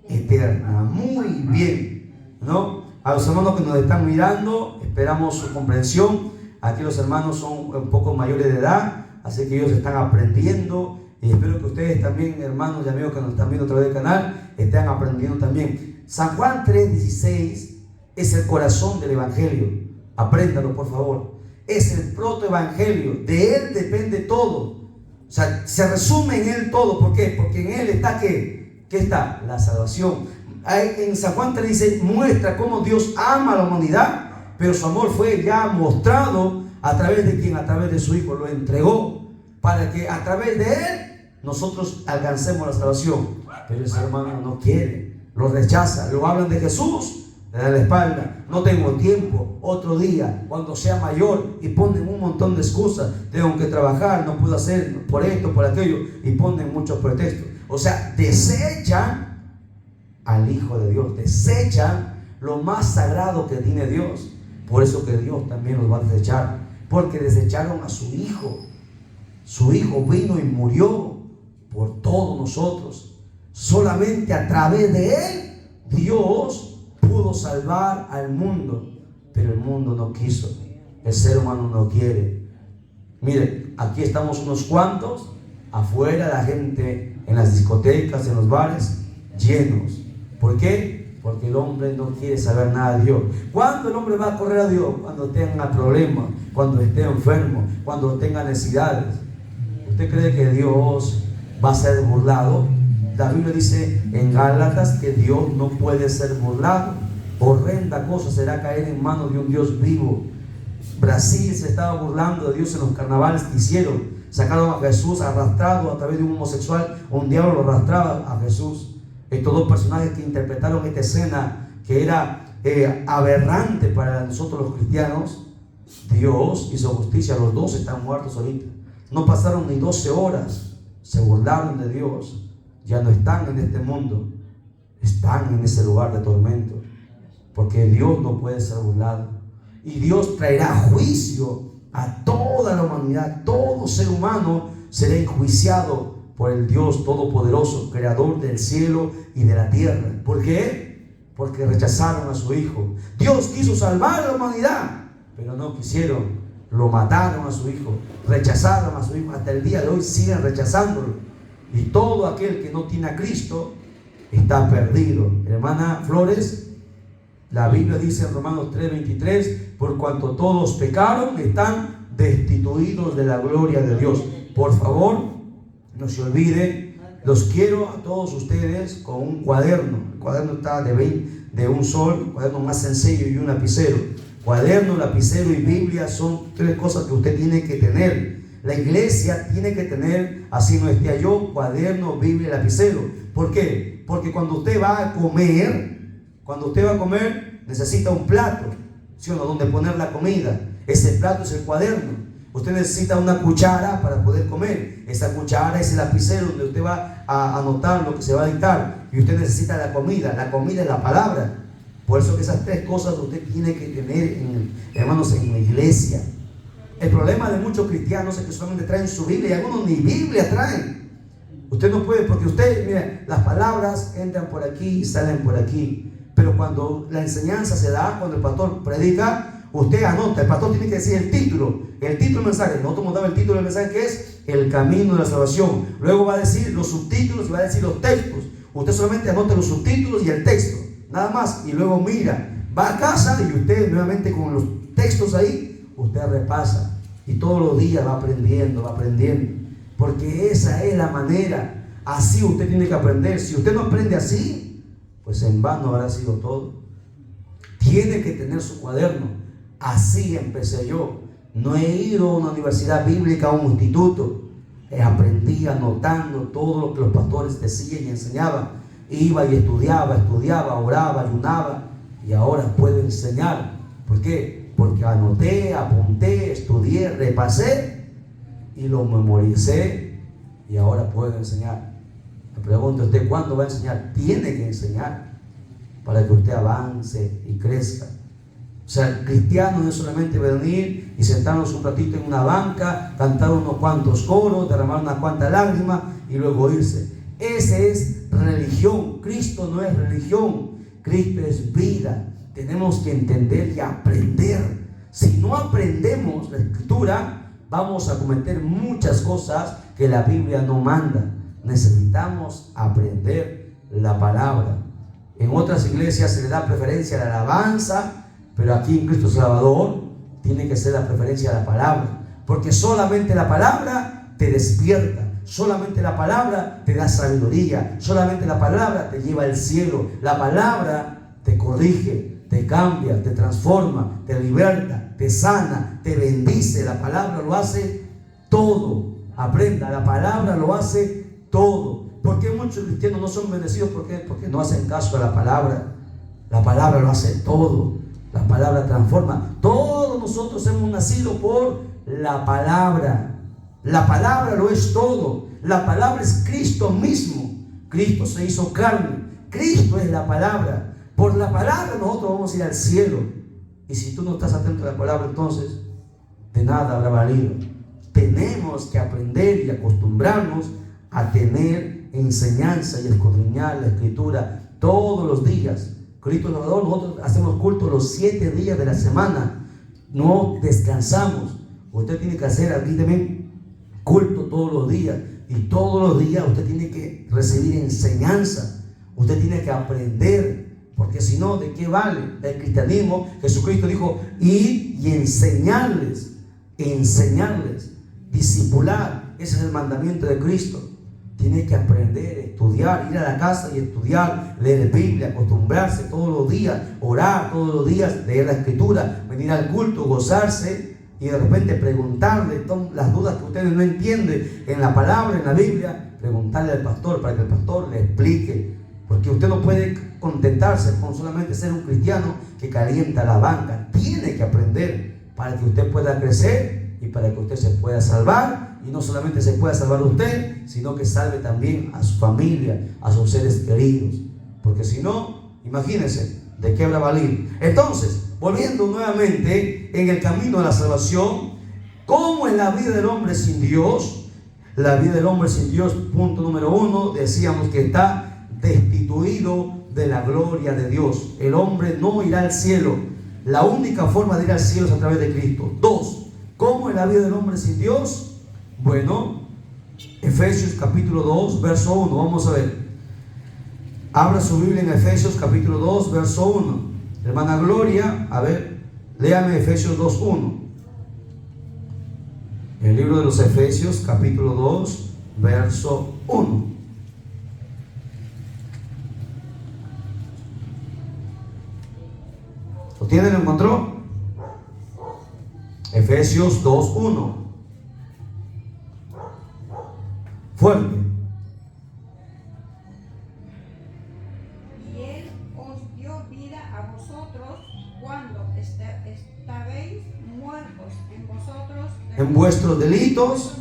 eterna. Muy bien, ¿no? A los hermanos que nos están mirando, esperamos su comprensión. Aquí los hermanos son un poco mayores de edad, así que ellos están aprendiendo, y espero que ustedes también, hermanos y amigos que nos están viendo a través del canal, estén aprendiendo también. San Juan 3:16 es el corazón del Evangelio. Apréndalo, por favor. Es el protoevangelio. De Él depende todo. O sea, se resume en Él todo. ¿Por qué? Porque en Él está ¿qué? ¿Qué está? La salvación. En San Juan 3 dice, muestra cómo Dios ama a la humanidad, pero su amor fue ya mostrado a través de quien, a través de su Hijo, lo entregó, para que a través de Él nosotros alcancemos la salvación. Pero ese hermano no quiere, lo rechaza, lo hablan de Jesús, le dan la espalda. No tengo tiempo, otro día, cuando sea mayor, y ponen un montón de excusas. Tengo que trabajar, no puedo hacer por esto, por aquello, y ponen muchos pretextos. O sea, desechan al Hijo de Dios, desechan lo más sagrado que tiene Dios. Por eso que Dios también los va a desechar, porque desecharon a su Hijo. Su Hijo vino y murió por todos nosotros. Solamente a través de Él Dios pudo salvar al mundo, pero el mundo no quiso. El ser humano no quiere. Mire, aquí estamos unos cuantos, afuera la gente en las discotecas, en los bares, llenos. ¿Por qué? Porque el hombre no quiere saber nada de Dios. ¿Cuándo el hombre va a correr a Dios? Cuando tenga problemas, cuando esté enfermo, cuando tenga necesidades. ¿Usted cree que Dios va a ser burlado? La Biblia dice en Gálatas que Dios no puede ser burlado. Horrenda cosa será caer en manos de un Dios vivo. Brasil se estaba burlando de Dios en los carnavales que hicieron. Sacaron a Jesús arrastrado a través de un homosexual. Un diablo lo arrastraba a Jesús. Estos dos personajes que interpretaron esta escena que era aberrante para nosotros los cristianos. Dios hizo justicia. Los dos están muertos ahorita. No pasaron ni 12 horas. Se burlaron de Dios. Ya no están en este mundo. Están en ese lugar de tormento. Porque Dios no puede ser burlado. Y Dios traerá juicio a toda la humanidad. Todo ser humano será enjuiciado por el Dios Todopoderoso, creador del cielo y de la tierra. ¿Por qué? Porque rechazaron a su Hijo. Dios quiso salvar a la humanidad, pero no quisieron. Lo mataron a su Hijo, rechazaron a su Hijo. Hasta el día de hoy siguen rechazándolo. Y todo aquel que no tiene a Cristo está perdido. Hermana Flores, la Biblia dice en Romanos 3:23, por cuanto todos pecaron, están destituidos de la gloria de Dios. Por favor, no se olviden, los quiero a todos ustedes con un cuaderno. El cuaderno está de un sol, un cuaderno más sencillo y un lapicero. Cuaderno, lapicero y Biblia son tres cosas que usted tiene que tener. La iglesia tiene que tener, así no esté yo, cuaderno, Biblia y lapicero. ¿Por qué? Porque cuando usted va a comer, necesita un plato, ¿sí o no?, donde poner la comida. Ese plato es el cuaderno. Usted necesita una cuchara para poder comer. Esa cuchara es el lapicero donde usted va a anotar lo que se va a dictar. Y usted necesita la comida. La comida es la palabra. Por eso que esas tres cosas usted tiene que tener, hermanos, en la iglesia. El problema de muchos cristianos es que solamente traen su Biblia y algunos ni Biblia traen. Usted no puede, porque usted, mire, las palabras entran por aquí y salen por aquí. Pero cuando la enseñanza se da, cuando el pastor predica, usted anota. El pastor tiene que decir el título del mensaje. Nosotros hemos dado el título del mensaje, que es el camino de la salvación. Luego va a decir los subtítulos y va a decir los textos. Usted solamente anota los subtítulos y el texto, nada más. Y luego mira, va a casa y usted nuevamente con los textos ahí, usted repasa. Y todos los días va aprendiendo. Porque esa es la manera. Así usted tiene que aprender. Si usted no aprende así, pues en vano habrá sido todo. Tiene que tener su cuaderno. Así empecé yo. No he ido a una universidad bíblica, a un instituto. Aprendí anotando todo lo que los pastores decían y enseñaban. Iba y estudiaba, oraba, ayunaba. Y ahora puedo enseñar. ¿Por qué? Porque anoté, apunté, estudié, repasé y lo memoricé. Y ahora puedo enseñar. Me pregunto, ¿usted cuándo va a enseñar? Tiene que enseñar para que usted avance y crezca. O sea, el cristiano no es solamente venir y sentarnos un ratito en una banca, cantar unos cuantos coros, derramar unas cuantas lágrimas y luego irse. Ese es religión. Cristo no es religión. Cristo es vida. Tenemos que entender y aprender. Si no aprendemos la Escritura, vamos a cometer muchas cosas que la Biblia no manda. Necesitamos aprender la palabra. En otras iglesias se le da preferencia a la alabanza, pero aquí en Cristo Salvador tiene que ser la preferencia a la palabra, porque solamente la palabra te despierta, solamente la palabra te da sabiduría, solamente la palabra te lleva al cielo, la palabra te corrige, te cambia, te transforma, te liberta, te sana, te bendice. La palabra lo hace todo. Aprenda, la palabra lo hace todo. ¿Por qué muchos cristianos no son bendecidos? ¿Por qué? Porque no hacen caso a la palabra. La palabra lo hace todo. La palabra transforma. Todos nosotros hemos nacido por la palabra. La palabra lo es todo. La palabra es Cristo mismo. Cristo se hizo carne. Cristo es la palabra. Por la palabra nosotros vamos a ir al cielo. Y si tú no estás atento a la palabra, entonces de nada habrá valido. Tenemos que aprender y acostumbrarnos a tener enseñanza y escudriñar la Escritura todos los días. Cristo Salvador, nosotros hacemos culto los 7 días de la semana. No descansamos. Usted tiene que hacer aquí también culto todos los días. Y todos los días usted tiene que recibir enseñanza. Usted tiene que aprender. Porque si no, ¿de qué vale el cristianismo? Jesucristo dijo, ir y enseñarles, discipular. Ese es el mandamiento de Cristo. Tiene que aprender, estudiar, ir a la casa y estudiar, leer Biblia, acostumbrarse todos los días, orar todos los días, leer la Escritura, venir al culto, gozarse y de repente preguntarle las dudas que ustedes no entienden en la palabra, en la Biblia, preguntarle al pastor para que el pastor le explique. Porque usted no puede contentarse con solamente ser un cristiano que calienta la banca. Tiene que aprender para que usted pueda crecer y para que usted se pueda salvar. Y no solamente se pueda salvar usted, sino que salve también a su familia, a sus seres queridos. Porque si no, imagínense, ¿de qué habrá valido? Entonces, volviendo nuevamente en el camino de la salvación, ¿cómo es la vida del hombre sin Dios? La vida del hombre sin Dios, punto número 1, decíamos que está destituido de la gloria de Dios. El hombre no irá al cielo. La única forma de ir al cielo es a través de Cristo. 2, ¿cómo es la vida del hombre sin Dios? Bueno, Efesios capítulo 2, verso 1. Vamos a ver. Abra su Biblia en Efesios capítulo 2, verso 1. Hermana Gloria, a ver, léame Efesios 2, 1. El libro de los Efesios capítulo 2, verso 1. ¿Lo tiene? ¿Lo encontró? Efesios 2, 1. Fuerte. Y Él os dio vida a vosotros cuando estabais muertos en vosotros En vuestros delitos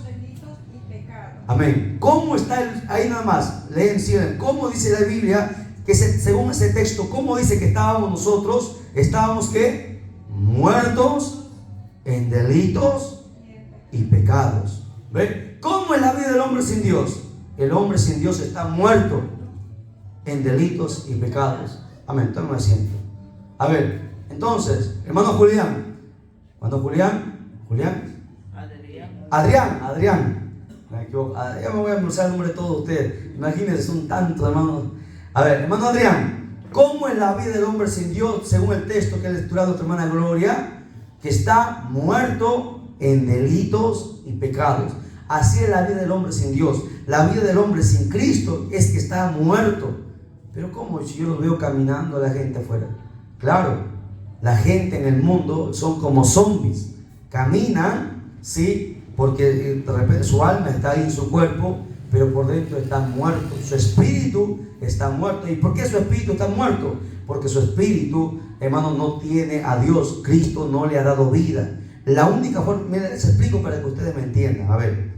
y pecados. Amén. ¿Cómo está ahí nada más? Leen, cierren. ¿Cómo dice la Biblia? Que según ese texto, ¿cómo dice que estábamos nosotros? Estábamos ¿qué? Muertos en delitos y pecados. ¿Ve? ¿Cómo es la vida del hombre sin Dios? El hombre sin Dios está muerto en delitos y pecados. Amén. Toma asiento. A ver, entonces, hermano Julián. Hermano Julián. Adrián. Me equivoco. Ya me voy a pronunciar el nombre de todos ustedes. Imagínense, son tantos hermanos. A ver, hermano Adrián, ¿cómo es la vida del hombre sin Dios? Según el texto que ha lecturado nuestra hermana Gloria, que está muerto en delitos y pecados. Así es la vida del hombre sin Dios. La vida del hombre sin Cristo es que está muerto. Pero ¿cómo? Si yo los veo caminando a la gente afuera. Claro, la gente en el mundo son como zombies. Caminan, sí, porque de repente su alma está ahí en su cuerpo, pero por dentro está muerto. Su espíritu está muerto. ¿Y por qué su espíritu está muerto? Porque su espíritu, hermano, no tiene a Dios. Cristo no le ha dado vida. La única forma, mira, les explico para que ustedes me entiendan. A ver,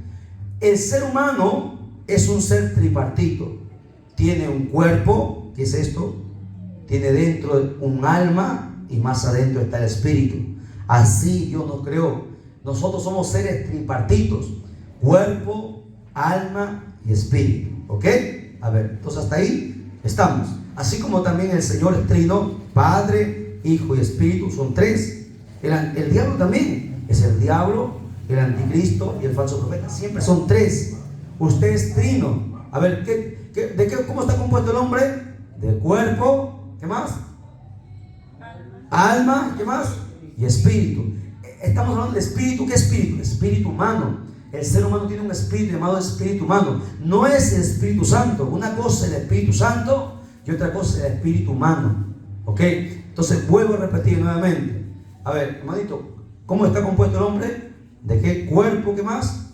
el ser humano es un ser tripartito. Tiene un cuerpo, ¿qué es esto? Tiene dentro un alma y más adentro está el espíritu. Así Dios nos creó. Nosotros somos seres tripartitos: cuerpo, alma y espíritu. ¿Ok? A ver, entonces hasta ahí estamos. Así como también el Señor es trino, Padre, Hijo y Espíritu, son tres. El diablo también es el diablo, el anticristo y el falso profeta. Siempre son tres. Usted es trino. A ver, ¿cómo está compuesto el hombre? De cuerpo, ¿qué más? Alma, ¿qué más? Y espíritu. Estamos hablando de espíritu. ¿Qué espíritu? Espíritu humano. El ser humano tiene un espíritu llamado espíritu humano. No es el Espíritu Santo. Una cosa es el Espíritu Santo y otra cosa es el espíritu humano. ¿Ok? Entonces vuelvo a repetir nuevamente. A ver, hermanito, ¿cómo está compuesto el hombre? ¿De qué cuerpo? ¿Qué más?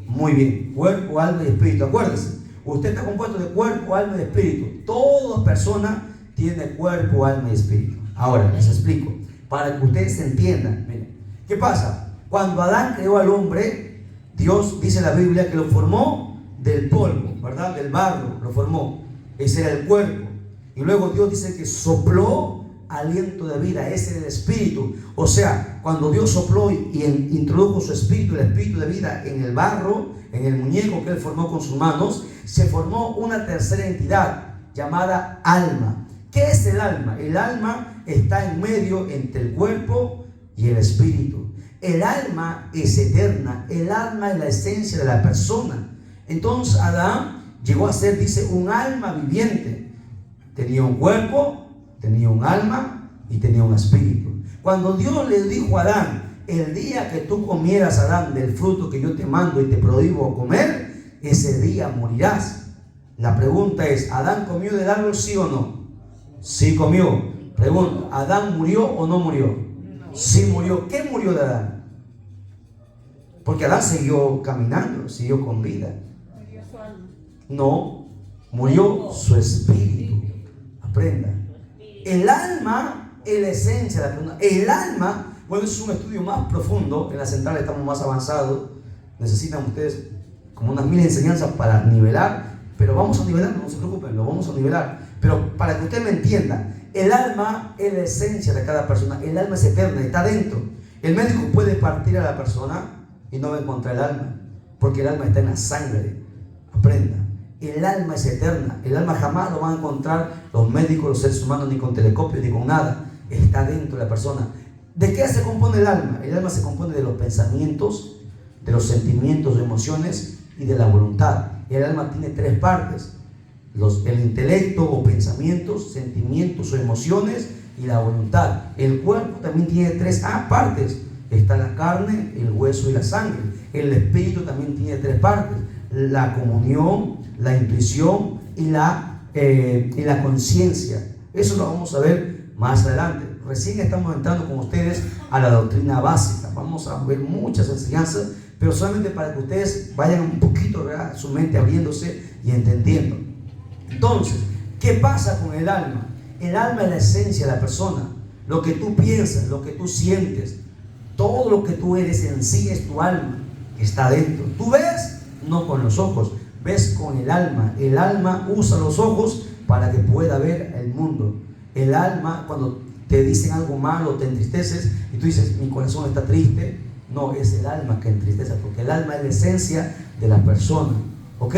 Muy bien, cuerpo, alma y espíritu. Acuérdese, usted está compuesto de cuerpo, alma y espíritu. Toda persona tiene cuerpo, alma y espíritu. Ahora les explico, para que ustedes entiendan. Miren, ¿qué pasa? Cuando Adán creó al hombre, Dios, dice la Biblia, que lo formó del polvo, ¿verdad? Del barro lo formó. Ese era el cuerpo. Y luego Dios dice que sopló aliento de vida. Ese era el espíritu. O sea, cuando Dios sopló y introdujo su espíritu, el espíritu de vida en el barro, en el muñeco que él formó con sus manos, se formó una tercera entidad llamada alma. ¿Qué es el alma? El alma está en medio entre el cuerpo y el espíritu. El alma es eterna, el alma es la esencia de la persona. Entonces Adán llegó a ser, dice, un alma viviente. Tenía un cuerpo, tenía un alma y tenía un espíritu. Cuando Dios le dijo a Adán, el día que tú comieras, Adán, del fruto que yo te mando y te prohíbo comer, ese día morirás. La pregunta es, ¿Adán comió del árbol, sí o no? Sí comió. Pregunta, ¿Adán murió o no murió? Sí murió. ¿Qué murió de Adán? Porque Adán siguió caminando, siguió con vida. No, murió su espíritu. Aprenda. El alma es la esencia de la persona. El alma, bueno, es un estudio más profundo. En la central estamos más avanzados. Necesitan ustedes como unas 1000 enseñanzas para nivelar. Pero vamos a nivelar, no se preocupen, lo vamos a nivelar. Pero para que usted me entienda, el alma es la esencia de cada persona. El alma es eterna, está dentro. El médico puede partir a la persona y no va a encontrar el alma, porque el alma está en la sangre. Aprenda. El alma es eterna. El alma jamás lo van a encontrar los médicos, los seres humanos, ni con telescopios, ni con nada. Está dentro de la persona. ¿De qué se compone el alma? El alma se compone de los pensamientos, de los sentimientos, de emociones y de la voluntad. El alma tiene 3 partes. El intelecto o pensamientos, sentimientos o emociones y la voluntad. El cuerpo también tiene 3 partes. Está la carne, el hueso y la sangre. El espíritu también tiene 3 partes. La comunión, la intuición y la conciencia. Eso lo vamos a ver más adelante. Recién estamos entrando con ustedes a la doctrina básica. Vamos a ver muchas enseñanzas, pero solamente para que ustedes vayan un poquito, ¿verdad?, su mente abriéndose y entendiendo. Entonces, ¿qué pasa con el alma? El alma es la esencia de la persona. Lo que tú piensas, lo que tú sientes, todo lo que tú eres en sí es tu alma, está dentro. Tú ves, no con los ojos, ves con el alma. El alma usa los ojos para que pueda ver el mundo. El alma, cuando te dicen algo malo, te entristeces y tú dices, mi corazón está triste, no, es el alma que entristece, porque el alma es la esencia de la persona. ¿Ok?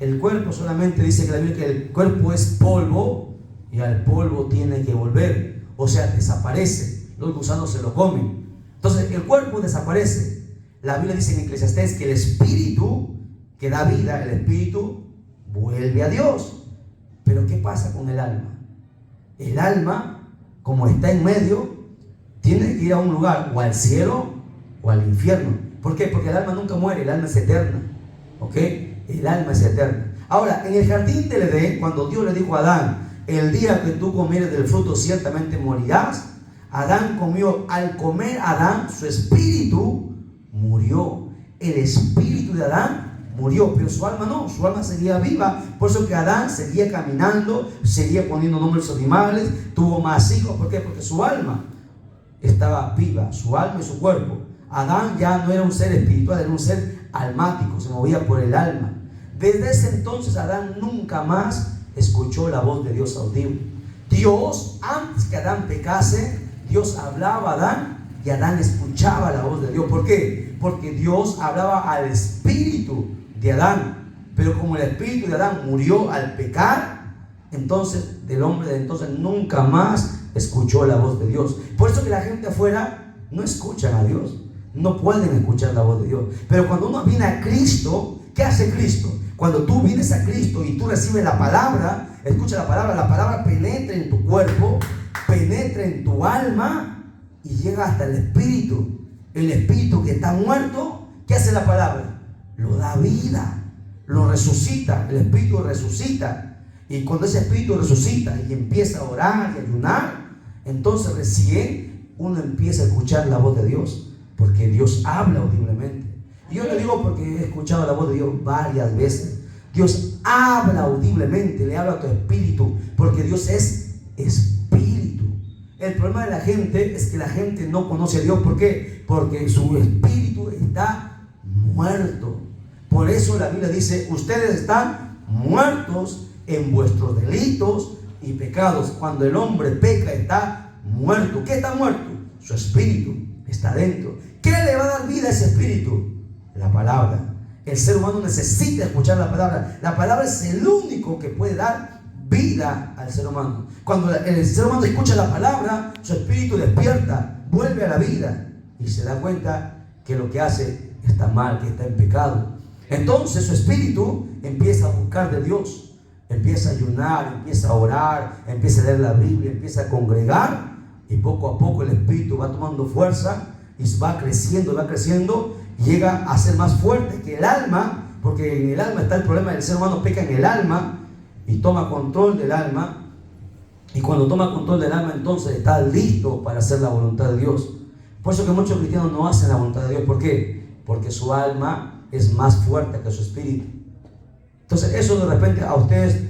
El cuerpo solamente dice que la Biblia que el cuerpo es polvo y al polvo tiene que volver, o sea, desaparece. Los gusanos se lo comen. Entonces el cuerpo desaparece. La Biblia dice en Eclesiastés que el espíritu que da vida, el espíritu vuelve a Dios. Pero ¿qué pasa con el alma? El alma, como está en medio, tiene que ir a un lugar, o al cielo o al infierno. ¿Por qué? Porque el alma nunca muere, el alma es eterna. ¿Ok? El alma es eterna. Ahora, en el jardín del Edén, cuando Dios le dijo a Adán, el día que tú comieres del fruto ciertamente morirás, Adán comió. Al comer Adán, su espíritu murió. El espíritu de Adán murió, pero su alma no, su alma seguía viva. Por eso que Adán seguía caminando, seguía poniendo nombres a los animales, tuvo más hijos. ¿Por qué? Porque su alma estaba viva, su alma y su cuerpo. Adán ya no era un ser espiritual, era un ser almático, se movía por el alma. Desde ese entonces Adán nunca más escuchó la voz de Dios audible. Dios, antes que Adán pecase, Dios hablaba a Adán y Adán escuchaba la voz de Dios. ¿Por qué? Porque Dios hablaba al espíritu de Adán. Pero como el espíritu de Adán murió al pecar, entonces del hombre de entonces nunca más escuchó la voz de Dios. Por eso que la gente afuera no escuchan a Dios, no pueden escuchar la voz de Dios. Pero cuando uno viene a Cristo, ¿qué hace Cristo? Cuando tú vienes a Cristo y tú recibes la palabra, escucha la palabra penetra en tu cuerpo, penetra en tu alma y llega hasta el espíritu. El espíritu que está muerto, ¿qué hace la palabra? Lo da vida, lo resucita. El espíritu resucita. Y cuando ese espíritu resucita y empieza a orar y ayunar, entonces recién uno empieza a escuchar la voz de Dios, porque Dios habla audiblemente. Y yo le digo porque he escuchado la voz de Dios varias veces. Dios habla audiblemente, le habla a tu espíritu, porque Dios es espíritu. El problema de la gente es que la gente no conoce a Dios. ¿Por qué? Porque su espíritu está muerto. Por eso la Biblia dice, ustedes están muertos en vuestros delitos y pecados. Cuando el hombre peca, está muerto. ¿Qué está muerto? Su espíritu está dentro. ¿Qué le va a dar vida a ese espíritu? La palabra. El ser humano necesita escuchar la palabra. La palabra es el único que puede dar vida al ser humano. Cuando el ser humano escucha la palabra, su espíritu despierta, vuelve a la vida. y se da cuenta que lo que hace está mal, que está en pecado. Entonces su espíritu empieza a buscar de Dios, empieza a ayunar, empieza a orar, empieza a leer la Biblia, empieza a congregar, y poco a poco el espíritu va tomando fuerza y va creciendo, y llega a ser más fuerte que el alma, porque en el alma está el problema del ser humano, peca en el alma y toma control del alma. Y cuando toma control del alma, entonces está listo para hacer la voluntad de Dios. Por eso que muchos cristianos no hacen la voluntad de Dios. ¿Por qué? Porque su alma es más fuerte que su espíritu. Entonces eso de repente a ustedes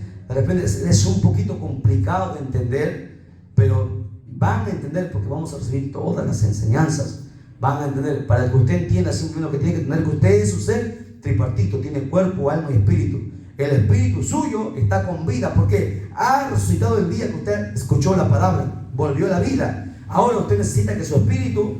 es un poquito complicado de entender, pero van a entender porque vamos a recibir todas las enseñanzas. Van a entender, para que usted entienda simplemente lo que tiene que entender, que usted es un ser tripartito, tiene cuerpo, alma y espíritu. El espíritu suyo está con vida porque ha resucitado el día que usted escuchó la palabra, volvió a la vida. Ahora usted necesita que su espíritu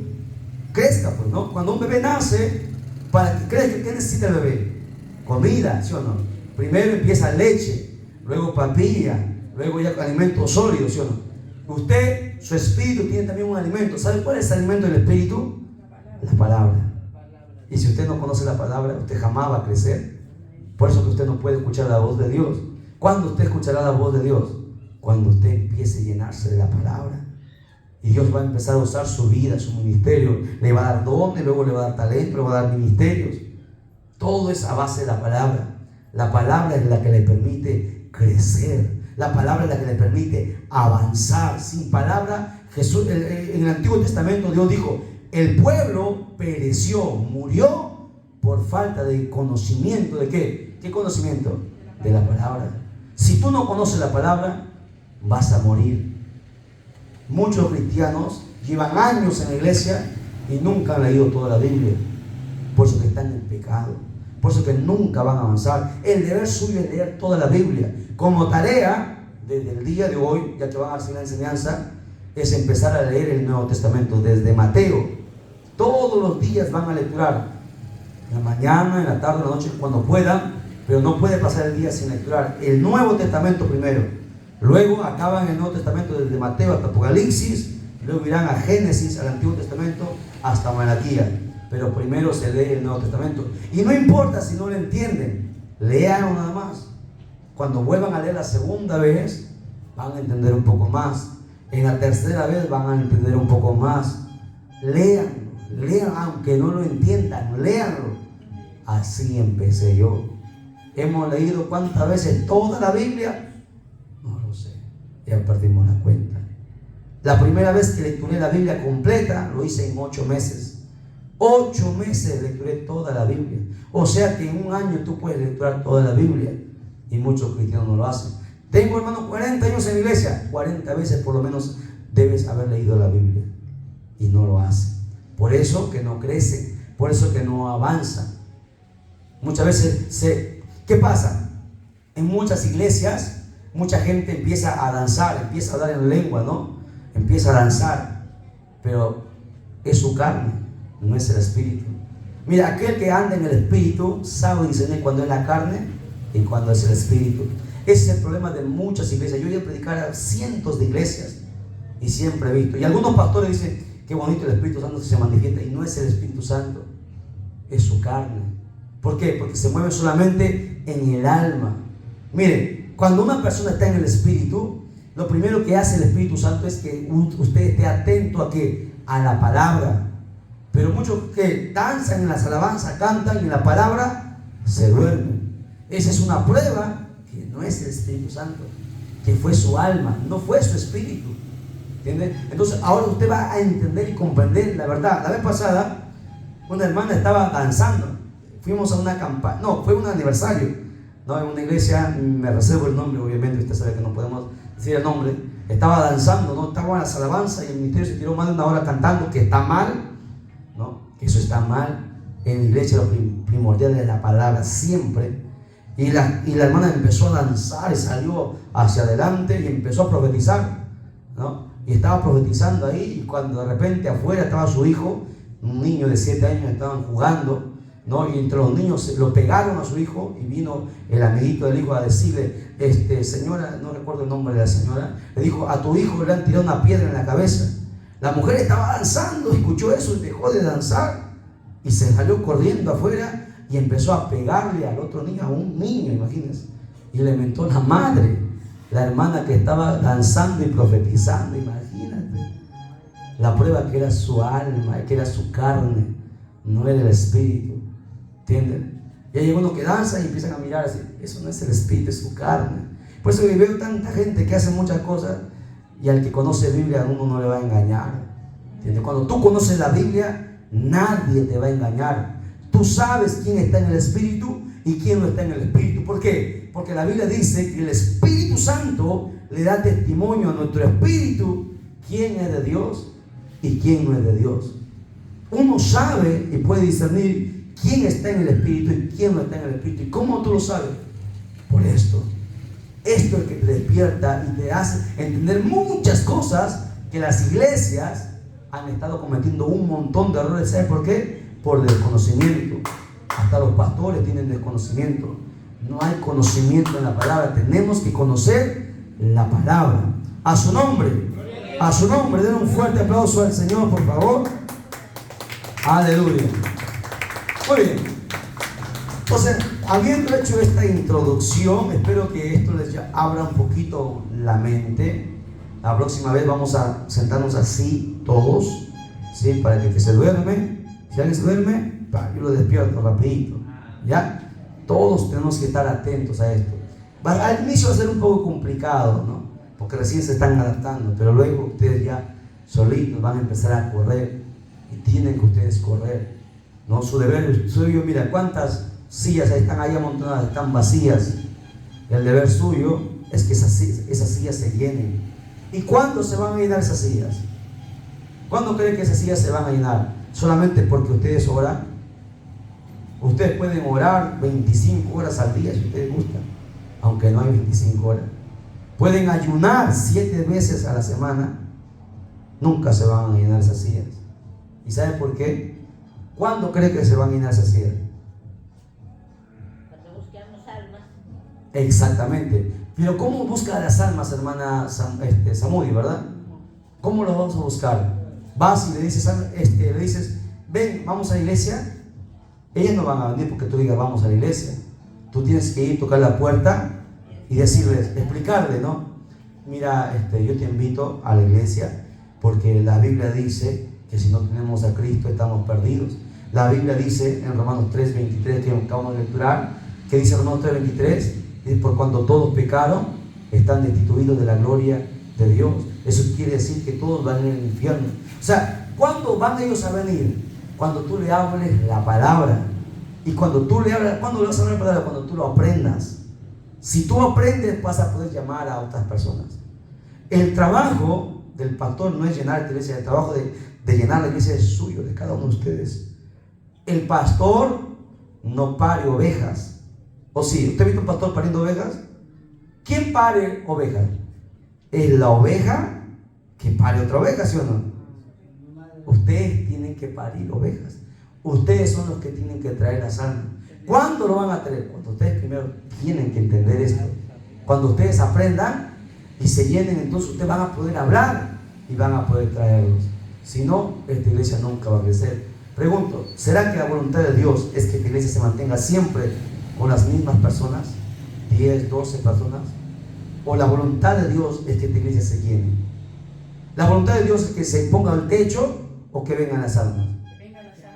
crezca, pues, ¿no? Cuando un bebé nace, para que crezca, ¿qué necesita el bebé? Comida, ¿sí o no? Primero empieza leche, luego papilla, luego ya alimento sólido, ¿sí o no? Usted, su espíritu tiene también un alimento. ¿Sabe cuál es el alimento del espíritu? La palabra. Y si usted no conoce la palabra, usted jamás va a crecer. Por eso que usted no puede escuchar la voz de Dios. ¿Cuándo usted escuchará la voz de Dios? Cuando usted empiece a llenarse de la palabra. Y Dios va a empezar a usar su vida, su ministerio. Le va a dar dones, luego le va a dar talento, le va a dar ministerios. Todo es a base de la palabra. La palabra es la que le permite crecer. La palabra es la que le permite avanzar. Sin palabra, Jesús, en el Antiguo Testamento Dios dijo: el pueblo pereció, murió por falta de conocimiento. ¿De qué? ¿Qué conocimiento? De la palabra. Si tú no conoces la palabra, vas a morir. Muchos cristianos llevan años en la iglesia y nunca han leído toda la Biblia. Por eso que están en pecado. Por eso que nunca van a avanzar. El deber suyo es leer toda la Biblia. Como tarea, desde el día de hoy, ya que van a hacer la enseñanza, es empezar a leer el Nuevo Testamento desde Mateo. Todos los días van a lecturar. En la mañana, en la tarde, en la noche, cuando puedan. Pero no puede pasar el día sin lecturar el Nuevo Testamento primero. Luego acaban el Nuevo Testamento desde Mateo hasta Apocalipsis. Luego irán a Génesis, al Antiguo Testamento, hasta Malaquías. Pero primero se lee el Nuevo Testamento. Y no importa si no lo entienden, lean nada más. Cuando vuelvan a leer la segunda vez, van a entender un poco más. En la tercera vez van a entender un poco más. Lean, aunque no lo entiendan, léanlo. Así empecé yo. Hemos leído ¿cuántas veces? Toda la Biblia. No lo sé, ya perdimos la cuenta. La primera vez que lecturé la Biblia completa lo hice en 8 meses. 8 meses lecturé toda la Biblia. O sea que en un año tú puedes lecturar toda la Biblia. Y muchos cristianos no lo hacen. Tengo, hermano, 40 años en la iglesia. 40 veces por lo menos debes haber leído la Biblia. Y no lo hacen. Por eso que no crece. Por eso que no avanza. Muchas veces ¿qué pasa? En muchas iglesias, mucha gente empieza a danzar, empieza a hablar en lengua, ¿no? Empieza a danzar. Pero es su carne, no es el espíritu. Mira, aquel que anda en el espíritu sabe discernir cuando es la carne y cuando es el espíritu. Ese es el problema de muchas iglesias. Yo he ido a predicar a cientos de iglesias y siempre he visto. Y algunos pastores dicen: qué bonito el Espíritu Santo se manifiesta. Y no es el Espíritu Santo, es su carne. ¿Por qué? Porque se mueve solamente en el alma. Miren, cuando una persona está en el Espíritu, lo primero que hace el Espíritu Santo es que usted esté atento a ¿qué? A la palabra. Pero muchos que danzan en las alabanzas, cantan y en la palabra se duermen. Esa es una prueba que no es el Espíritu Santo, que fue su alma, no fue su espíritu. ¿Entiende? Entonces ahora usted va a entender y comprender la verdad. La vez pasada una hermana estaba danzando. Fuimos a una campaña, no, fue un aniversario, ¿no? En una iglesia, me reservo el nombre, obviamente, usted sabe que no podemos decir el nombre. Estaba danzando, ¿no? Estaba en las alabanzas y el ministerio se tiró más de una hora cantando, que está mal, ¿no? Que eso está mal. En la iglesia lo primordial es la palabra siempre. Y la hermana empezó a danzar y salió hacia adelante y empezó a profetizar, ¿no? Y estaba profetizando ahí, y cuando de repente afuera estaba su hijo, un niño de 7 años, estaban jugando, ¿no? Y entre los niños lo pegaron a su hijo y vino el amiguito del hijo a decirle: señora, no recuerdo el nombre de la señora, le dijo: a tu hijo le han tirado una piedra en la cabeza. La mujer estaba danzando, escuchó eso y dejó de danzar y se salió corriendo afuera y empezó a pegarle al otro niño, a un niño, imagínense. Y le mentó la madre, la hermana que estaba danzando y profetizando, imagínate. La prueba que era su alma, que era su carne, no era el espíritu. ¿Entienden? Y hay uno que danza y empiezan a mirar así, eso no es el espíritu, es su carne. Por eso veo tanta gente que hace muchas cosas y al que conoce Biblia a uno no le va a engañar. ¿Entiendes? Cuando tú conoces la Biblia, nadie te va a engañar. Tú sabes quién está en el espíritu y quién no está en el espíritu. ¿Por qué? Porque la Biblia dice que el Espíritu Santo le da testimonio a nuestro espíritu quién es de Dios y quién no es de Dios. Uno sabe y puede discernir quién está en el espíritu y quién no está en el espíritu. ¿Y cómo tú lo sabes? Por esto. Esto es que te despierta y te hace entender muchas cosas que las iglesias han estado cometiendo un montón de errores. ¿Sabes por qué? Por desconocimiento. Hasta los pastores tienen desconocimiento. No hay conocimiento en la palabra. Tenemos que conocer la palabra. A su nombre. A su nombre. Den un fuerte aplauso al Señor, por favor. Aleluya. Muy bien. Entonces, habiendo hecho esta introducción, espero que esto les abra un poquito la mente. La próxima vez vamos a sentarnos así todos, ¿sí? Para que se duerme. Si alguien se duerme, yo lo despierto rapidito, ¿ya? Todos tenemos que estar atentos a esto. Al inicio va a ser un poco complicado, ¿no? Porque recién se están adaptando, pero luego ustedes ya solitos van a empezar a correr y tienen que ustedes correr, ¿no? Su deber suyo, mira cuántas sillas están ahí amontonadas, están vacías. El deber suyo es que esas sillas se llenen. ¿Y cuándo se van a llenar esas sillas? ¿Cuándo creen que esas sillas se van a llenar? ¿Solamente porque ustedes oran? Ustedes pueden orar 25 horas al día si ustedes gustan, aunque no hay 25 horas. Pueden ayunar 7 veces a la semana. Nunca se van a llenar esas sillas. ¿Y saben por qué? ¿Cuándo creen que se van a llenar esas sillas? Cuando buscamos almas. Exactamente. Pero ¿cómo busca las almas, hermana Samudi, verdad? ¿Cómo los vamos a buscar? Vas y le dices, ven, vamos a la iglesia. Ellas no van a venir porque tú digas vamos a la iglesia. Tú tienes que ir, tocar la puerta y decirles, explicarle, ¿no? Mira, yo te invito a la iglesia porque la Biblia dice que si no tenemos a Cristo estamos perdidos. La Biblia dice en Romanos 3:23 que acabamos de lecturar, que dice Romanos 3:23, por cuando todos pecaron, están destituidos de la gloria de Dios. Eso quiere decir que todos van al infierno. O sea, ¿cuándo van ellos a venir? Cuando tú le hables la palabra. Y cuando tú le hablas, ¿cuándo le vas a hablar la palabra? Cuando tú lo aprendas. Si tú aprendes, vas a poder llamar a otras personas. El trabajo del pastor no es llenar la iglesia, el trabajo de llenar la iglesia es suyo, de cada uno de ustedes. El pastor no pare ovejas. ¿O sí? ¿Usted ha visto un pastor pariendo ovejas? ¿Quién pare ovejas? Es la oveja que pare otra oveja, ¿sí o no? Ustedes tienen que parir ovejas. Ustedes son los que tienen que traer las almas. ¿Cuándo lo van a traer? Cuando ustedes primero tienen que entender esto. Cuando ustedes aprendan y se llenen, entonces ustedes van a poder hablar y van a poder traerlos. Si no, esta iglesia nunca va a crecer. Pregunto, ¿será que la voluntad de Dios es que esta iglesia se mantenga siempre con las mismas personas? 10, 12 personas. ¿O la voluntad de Dios es que esta iglesia se llene? ¿La voluntad de Dios es que se ponga el techo o que vengan las almas?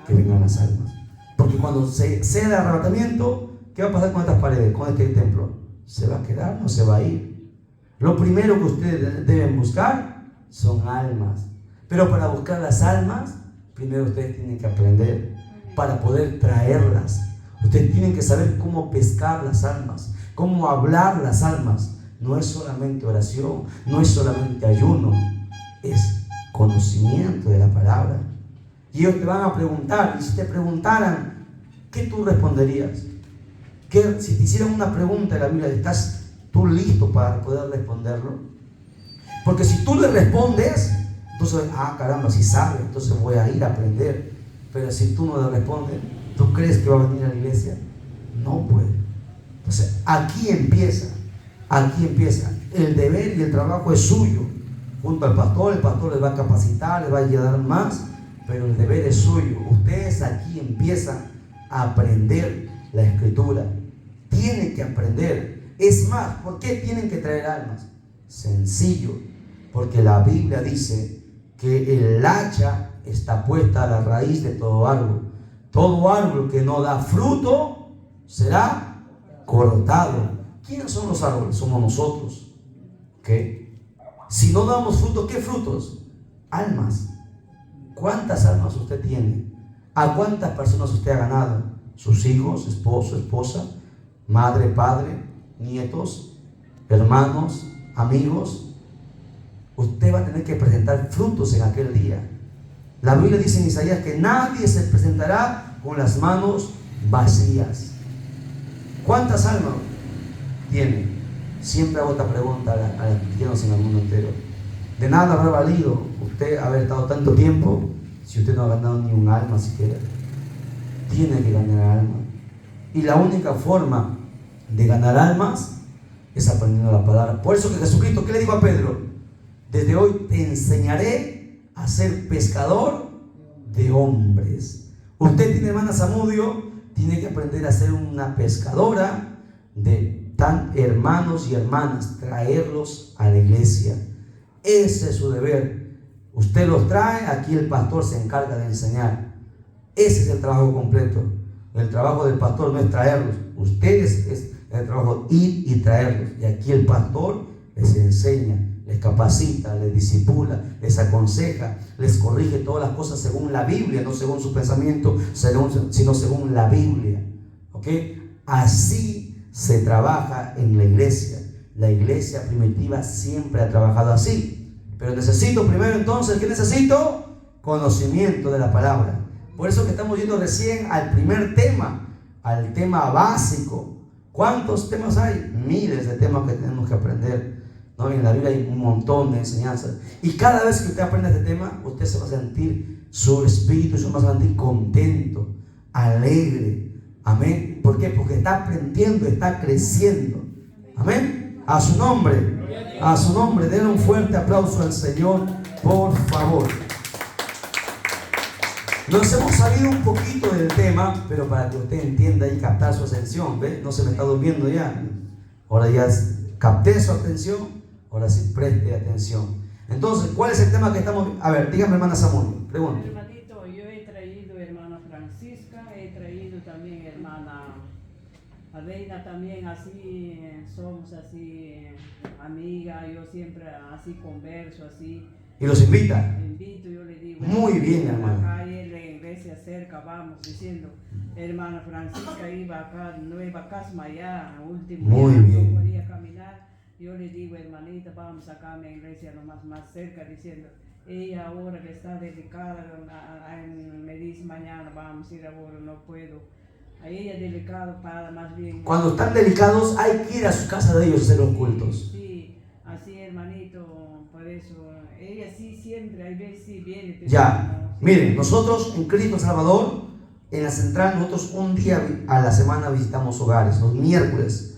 Que vengan las almas. Porque cuando sea el arrebatamiento, ¿qué va a pasar con estas paredes, con este templo? ¿Se va a quedar? ¿No se va a ir? Lo primero que ustedes deben buscar son almas. Pero para buscar las almas, primero ustedes tienen que aprender para poder traerlas. Ustedes tienen que saber cómo pescar las almas, cómo hablar las almas. No es solamente oración, no es solamente ayuno, es conocimiento de la palabra. Y ellos te van a preguntar, y si te preguntaran, ¿qué tú responderías? ¿Qué, si te hicieran una pregunta en la Biblia, ¿estás tú listo para poder responderlo? Porque si tú le respondes, entonces, caramba, si sabe, entonces voy a ir a aprender. Pero si tú no le respondes, ¿tú crees que va a venir a la iglesia? No puede. Entonces, aquí empieza. El deber y el trabajo es suyo. junto al pastor, el pastor les va a capacitar, les va a ayudar más, pero el deber es suyo. Ustedes aquí empiezan a aprender la escritura, tienen que aprender. Es más, ¿por qué tienen que traer almas? Sencillo, porque la Biblia dice que el hacha está puesta a la raíz de todo árbol. Todo árbol que no da fruto será cortado. ¿Quiénes son los árboles? Somos nosotros. ¿Qué? Si no damos fruto, ¿qué frutos? Almas. ¿Cuántas almas usted tiene? ¿A cuántas personas usted ha ganado? ¿Sus hijos, esposo, esposa, madre, padre, nietos, hermanos, amigos? Usted va a tener que presentar frutos en aquel día. La Biblia dice en Isaías que nadie se presentará con las manos vacías. ¿Cuántas almas tiene? Siempre hago esta pregunta a los cristianos en el mundo entero. De nada habrá valido usted haber estado tanto tiempo si usted no ha ganado ni un alma siquiera. Tiene que ganar almas. Y la única forma de ganar almas es aprendiendo la palabra. Por eso que Jesucristo, ¿qué le dijo a Pedro? Desde hoy te enseñaré a ser pescador de hombres. Usted tiene, hermana Zamudio, tiene que aprender a ser una pescadora de tan hermanos y hermanas, traerlos a la iglesia. Ese es su deber. Usted los trae, aquí el pastor se encarga de enseñar. Ese es el trabajo completo. El trabajo del pastor no es traerlos. Ustedes es el trabajo ir y traerlos. Y aquí el pastor les enseña, les capacita, les discipula, les aconseja, les corrige todas las cosas según la Biblia, no según su pensamiento, sino según la Biblia. ¿Ok? Así se trabaja en la iglesia. La iglesia primitiva siempre ha trabajado así. Pero necesito primero entonces, ¿qué necesito? Conocimiento de la palabra. Por eso que estamos yendo recién al primer tema, al tema básico. ¿Cuántos temas hay? Miles de temas que tenemos que aprender, ¿no? En la Biblia hay un montón de enseñanzas. Y cada vez que usted aprende este tema, usted se va a sentir, su espíritu se va a sentir contento, alegre. Amén. ¿Por qué? Porque está aprendiendo, está creciendo. Amén. A su nombre. A su nombre. Denle un fuerte aplauso al Señor, por favor. Nos hemos salido un poquito del tema, pero para que usted entienda y captar su atención. ¿Ve? No se me está durmiendo ya. Ahora ya capté su atención. Ahora sí preste atención. Entonces, ¿cuál es el tema que estamos? A ver, dígame, hermana Samuel. Pregunte. Hermanito, yo he traído hermana Francisca, he traído también hermana Reina, también así, somos así, amiga, yo siempre así converso, así. ¿Y los invita? Invito, yo le digo. Muy bien, hermano. Acá en la iglesia cerca, vamos, diciendo, hermana Francisca iba acá, Nueva Casma ya, último Muy día, bien. no podía caminar. Yo le digo, hermanita, vamos acá a mi iglesia más cerca, diciendo, ella ahora que está delicada, me dice mañana, vamos a ir ahora, no puedo. A ella delicado para más bien. Cuando están delicados hay que ir a su casa de ellos a hacer los cultos. Sí, así hermanito, por eso, ella sí siempre, hay veces sí viene. Ya, no, sí. miren, nosotros en Cristo Salvador, en la central, nosotros un día a la semana visitamos hogares, los miércoles.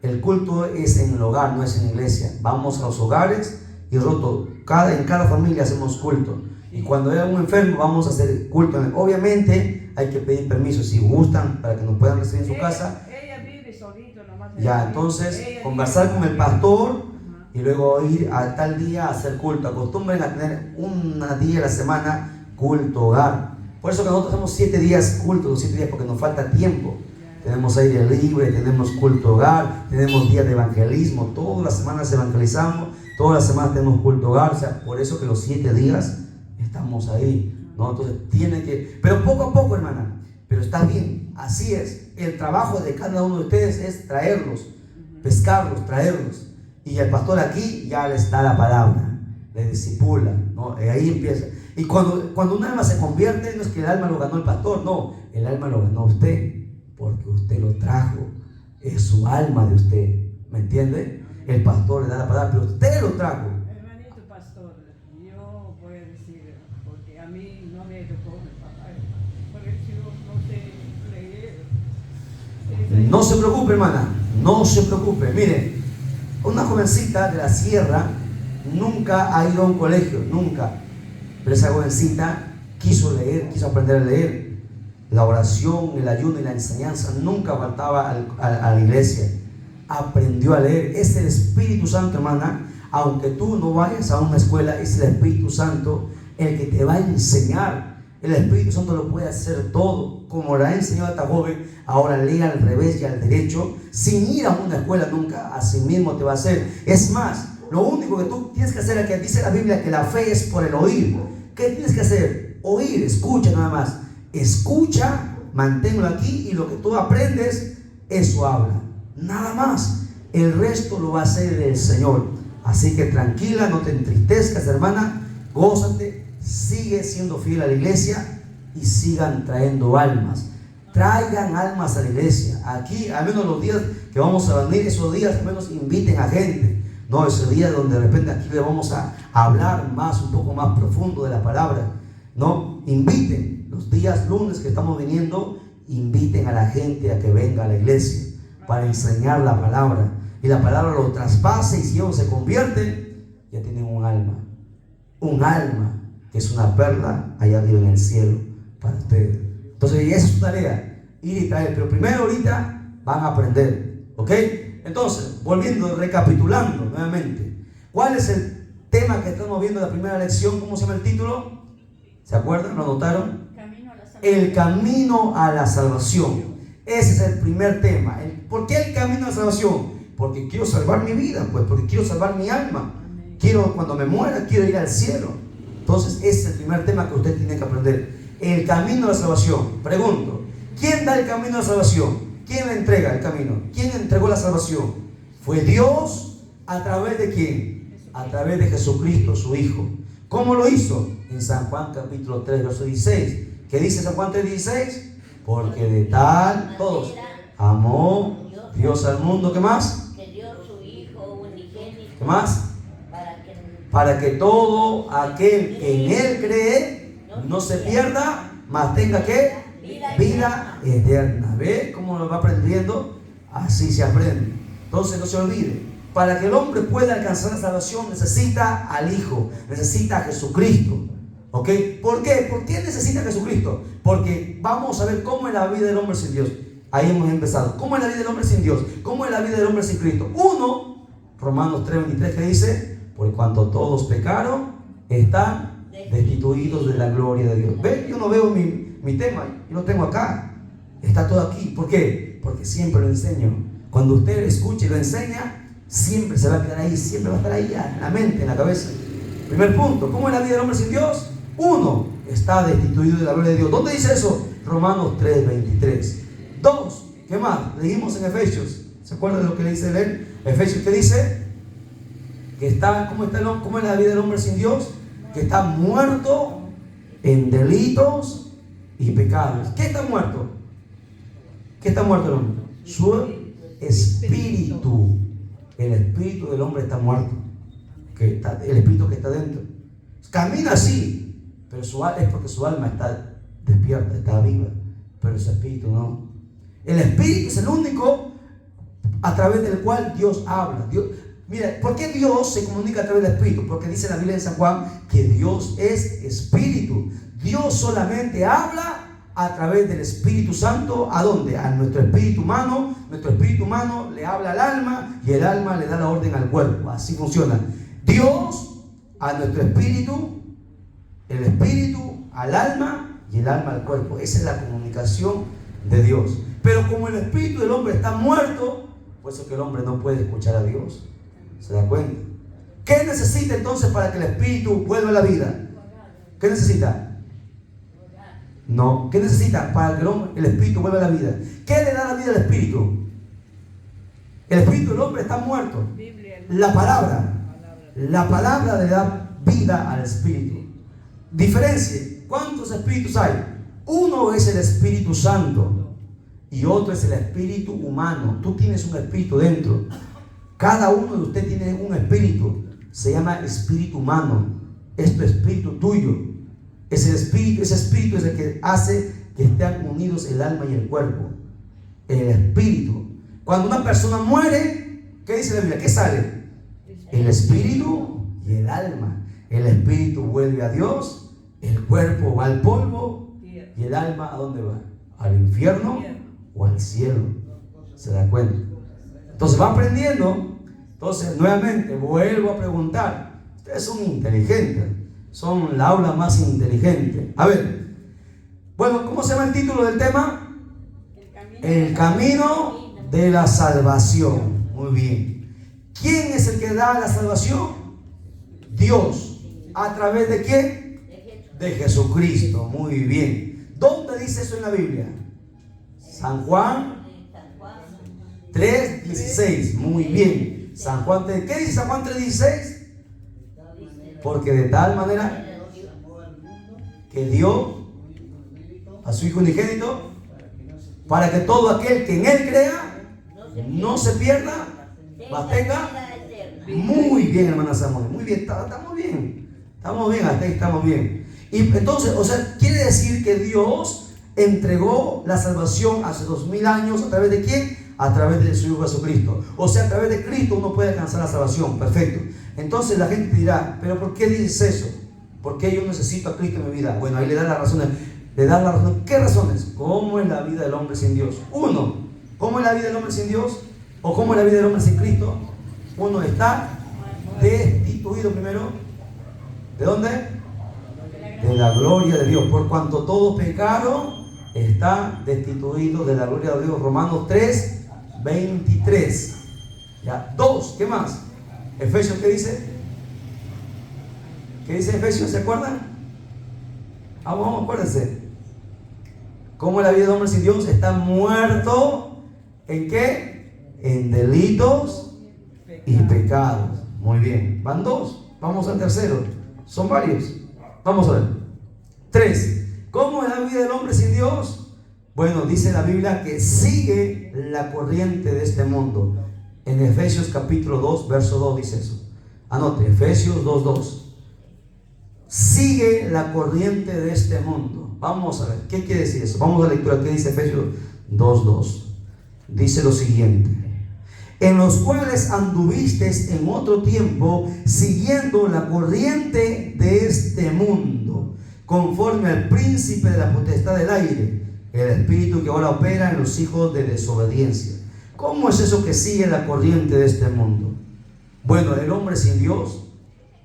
El culto es en el hogar, no es en la iglesia. Vamos a los hogares y en cada familia hacemos culto. Y cuando hay un enfermo vamos a hacer culto. Obviamente hay que pedir permiso si gustan para que nos puedan recibir en su casa. Ella vive solito nomás. Ya, entonces conversar con el pastor y luego ir a tal día a hacer culto. Acostumbren a tener un día a la semana culto hogar. Por eso que nosotros hacemos 7 días culto, 7 días porque nos falta tiempo. Tenemos aire libre, tenemos culto hogar, tenemos días de evangelismo, todas las semanas evangelizamos, todas las semanas tenemos culto hogar, o sea, por eso que los 7 días estamos ahí, ¿no? Entonces tiene que, pero poco a poco, hermana, pero está bien, así es, el trabajo de cada uno de ustedes es traerlos, pescarlos, traerlos, y el pastor aquí ya les da la palabra, les discipula, ¿no? Y ahí empieza, y cuando un alma se convierte, no es que el alma lo ganó el pastor, no, el alma lo ganó usted. Porque usted lo trajo, es su alma de usted, ¿me entiende? El pastor le da la palabra, pero usted lo trajo. Hermanito pastor, yo voy a decir, porque a mí no me educó mi papá, por eso no sé leer. No se preocupe, hermana, no se preocupe. Mire, una jovencita de la sierra nunca ha ido a un colegio, nunca. Pero esa jovencita quiso leer, quiso aprender a leer. La oración, el ayuno y la enseñanza nunca faltaba a la iglesia. Aprendió a leer. Es el Espíritu Santo, hermana. Aunque tú no vayas a una escuela, es el Espíritu Santo el que te va a enseñar. El Espíritu Santo lo puede hacer todo. Como la ha enseñado a esta joven, ahora lee al revés y al derecho, sin ir a una escuela nunca. Así mismo te va a hacer. Es más, lo único que tú tienes que hacer es que dice la Biblia que la fe es por el oír. ¿Qué tienes que hacer? Oír, escucha nada más. Escucha, manténlo aquí y lo que tú aprendes, eso habla. Nada más. El resto lo va a hacer el Señor. Así que tranquila, no te entristezcas, hermana. Gózate, sigue siendo fiel a la iglesia y sigan trayendo almas. Traigan almas a la iglesia. Aquí, al menos los días que vamos a venir, esos días al menos inviten a gente. No, ese día donde de repente aquí le vamos a hablar más, un poco más profundo de la palabra. No, inviten. Los días lunes que estamos viniendo, inviten a la gente a que venga a la iglesia para enseñar la palabra. Y la palabra lo traspase y si ellos se convierten, ya tienen un alma. Un alma que es una perla allá arriba en el cielo para ustedes. Entonces, esa es su tarea, ir y traer. Pero primero ahorita van a aprender. ¿Ok? Entonces, volviendo, recapitulando nuevamente. ¿Cuál es el tema que estamos viendo en la primera lección? ¿Cómo se llama el título? ¿Se acuerdan? ¿Lo anotaron? El camino a la salvación. Ese es el primer tema. ¿Por qué el camino a la salvación? Porque quiero salvar mi vida, pues, porque quiero salvar mi alma. Quiero, cuando me muera, quiero ir al cielo. Entonces, ese es el primer tema que usted tiene que aprender. El camino a la salvación. Pregunto, ¿quién da el camino a la salvación? ¿Quién le entrega el camino? ¿Quién entregó la salvación? ¿Fue Dios? ¿A través de quién? A través de Jesucristo, su Hijo. ¿Cómo lo hizo? En San Juan capítulo 3, verso 16. ¿Qué dice San Juan 3:16? Porque de tal, todos, amó Dios al mundo. ¿Qué más? Que dio su Hijo unigénito. ¿Qué más? Para que todo aquel que en Él cree no se pierda, mas tenga ¿qué? Vida eterna. ¿Ve cómo lo va aprendiendo? Así se aprende. Entonces no se olvide. Para que el hombre pueda alcanzar la salvación necesita al Hijo, necesita a Jesucristo. ¿Ok? ¿Por qué? ¿Por qué necesita a Jesucristo? Porque vamos a ver cómo es la vida del hombre sin Dios. Ahí hemos empezado. ¿Cómo es la vida del hombre sin Dios? ¿Cómo es la vida del hombre sin Cristo? Uno, Romanos 3:23, que dice: por cuanto todos pecaron, están destituidos de la gloria de Dios. ¿Ve? Yo no veo mi tema, yo lo tengo acá. Está todo aquí. ¿Por qué? Porque siempre lo enseño. Cuando usted escuche y lo enseña, siempre se va a quedar ahí, siempre va a estar ahí en la mente, en la cabeza. Primer punto, ¿cómo es la vida del hombre sin Dios? Uno, está destituido de la gloria de Dios. ¿Dónde dice eso? Romanos 3:23. Dos, ¿qué más? Leímos en Efesios. ¿Se acuerdan de lo que le dice él? Efesios, ¿qué dice? Que está, ¿cómo es la vida del hombre sin Dios? Que está muerto en delitos y pecados. ¿Qué está muerto? ¿Qué está muerto el hombre? Su espíritu. El espíritu del hombre está muerto. El espíritu que está dentro camina así, pero es porque su alma está despierta, está viva, pero ese espíritu no. El espíritu es el único a través del cual Dios habla. Mira, ¿por qué Dios se comunica a través del espíritu? Porque dice la Biblia de San Juan que Dios es espíritu. Dios solamente habla a través del Espíritu Santo. ¿A dónde? A nuestro espíritu humano. Nuestro espíritu humano le habla al alma y el alma le da la orden al cuerpo. Así funciona. Dios a nuestro espíritu, el espíritu al alma y el alma al cuerpo. Esa es la comunicación de Dios. Pero como el espíritu del hombre está muerto, por eso es que el hombre no puede escuchar a Dios. ¿Se da cuenta? ¿Qué necesita entonces para que el espíritu vuelva a la vida? ¿Qué necesita? No. ¿Qué necesita para que el espíritu vuelva a la vida? ¿Qué le da la vida al espíritu? El espíritu del hombre está muerto. La palabra le da vida al espíritu. Diferencia. ¿Cuántos espíritus hay? Uno es el Espíritu Santo y otro es el espíritu humano. Tú tienes un espíritu dentro. Cada uno de ustedes tiene un espíritu. Se llama espíritu humano. Es tu espíritu tuyo. Ese espíritu es el que hace que estén unidos el alma y el cuerpo. El espíritu. Cuando una persona muere, ¿qué dice la Biblia? ¿Qué sale? El espíritu y y el alma. El espíritu vuelve a Dios, el cuerpo va al polvo y el alma ¿a dónde va? ¿Al infierno o al cielo? ¿Se da cuenta? Entonces va aprendiendo. Entonces nuevamente vuelvo a preguntar. Ustedes son inteligentes, son la aula más inteligente. A ver, bueno, ¿cómo se llama el título del tema? El camino de la salvación. Muy bien. ¿Quién es el que da la salvación? Dios. ¿A través de quién? De Jesucristo. Muy bien. ¿Dónde dice eso en la Biblia? San Juan 3:16. Muy bien. San Juan 3. ¿Qué dice San Juan 3:16? Porque de tal manera que dio a su Hijo unigénito para que todo aquel que en Él crea no se pierda, mas tenga. Muy bien, hermana Samuel. Muy bien, estamos bien. Estamos bien, hasta ahí estamos bien. Y entonces, o sea, quiere decir que Dios entregó la salvación hace 2000 años. ¿A través de quién? A través de su Hijo Jesucristo. O sea, a través de Cristo uno puede alcanzar la salvación. Perfecto. Entonces la gente dirá, ¿pero por qué dices eso? ¿Por qué yo necesito a Cristo en mi vida? Bueno, ahí le da las razones. Le da las razones. ¿Qué razones? ¿Cómo es la vida del hombre sin Dios? Uno, ¿cómo es la vida del hombre sin Dios? ¿O cómo es la vida del hombre sin Cristo? Uno está destituido primero. ¿De dónde? De la gloria de Dios. Por cuanto todos pecaron, está destituido de la gloria de Dios. Romanos 3:23. Ya. 2, ¿qué más? Efesios, ¿qué dice? ¿Qué dice Efesios? ¿Se acuerdan? Vamos, acuérdense. ¿Cómo es la vida del hombre sin Dios? Está muerto. ¿En qué? En delitos y pecados. Muy bien. Van 2. Vamos al tercero. Son varios. Vamos a ver. 3. ¿Cómo es la vida del hombre sin Dios? Bueno, dice la Biblia que sigue la corriente de este mundo. En Efesios capítulo 2, verso 2 dice eso. Anote, Efesios 2:2. Sigue la corriente de este mundo. Vamos a ver, ¿qué quiere decir eso? Vamos a la lectura. ¿Qué dice Efesios 2:2? Dice lo siguiente: en los cuales anduvisteis en otro tiempo, siguiendo la corriente de este mundo, conforme al príncipe de la potestad del aire, el espíritu que ahora opera en los hijos de desobediencia. ¿Cómo es eso que sigue la corriente de este mundo? Bueno, el hombre sin Dios,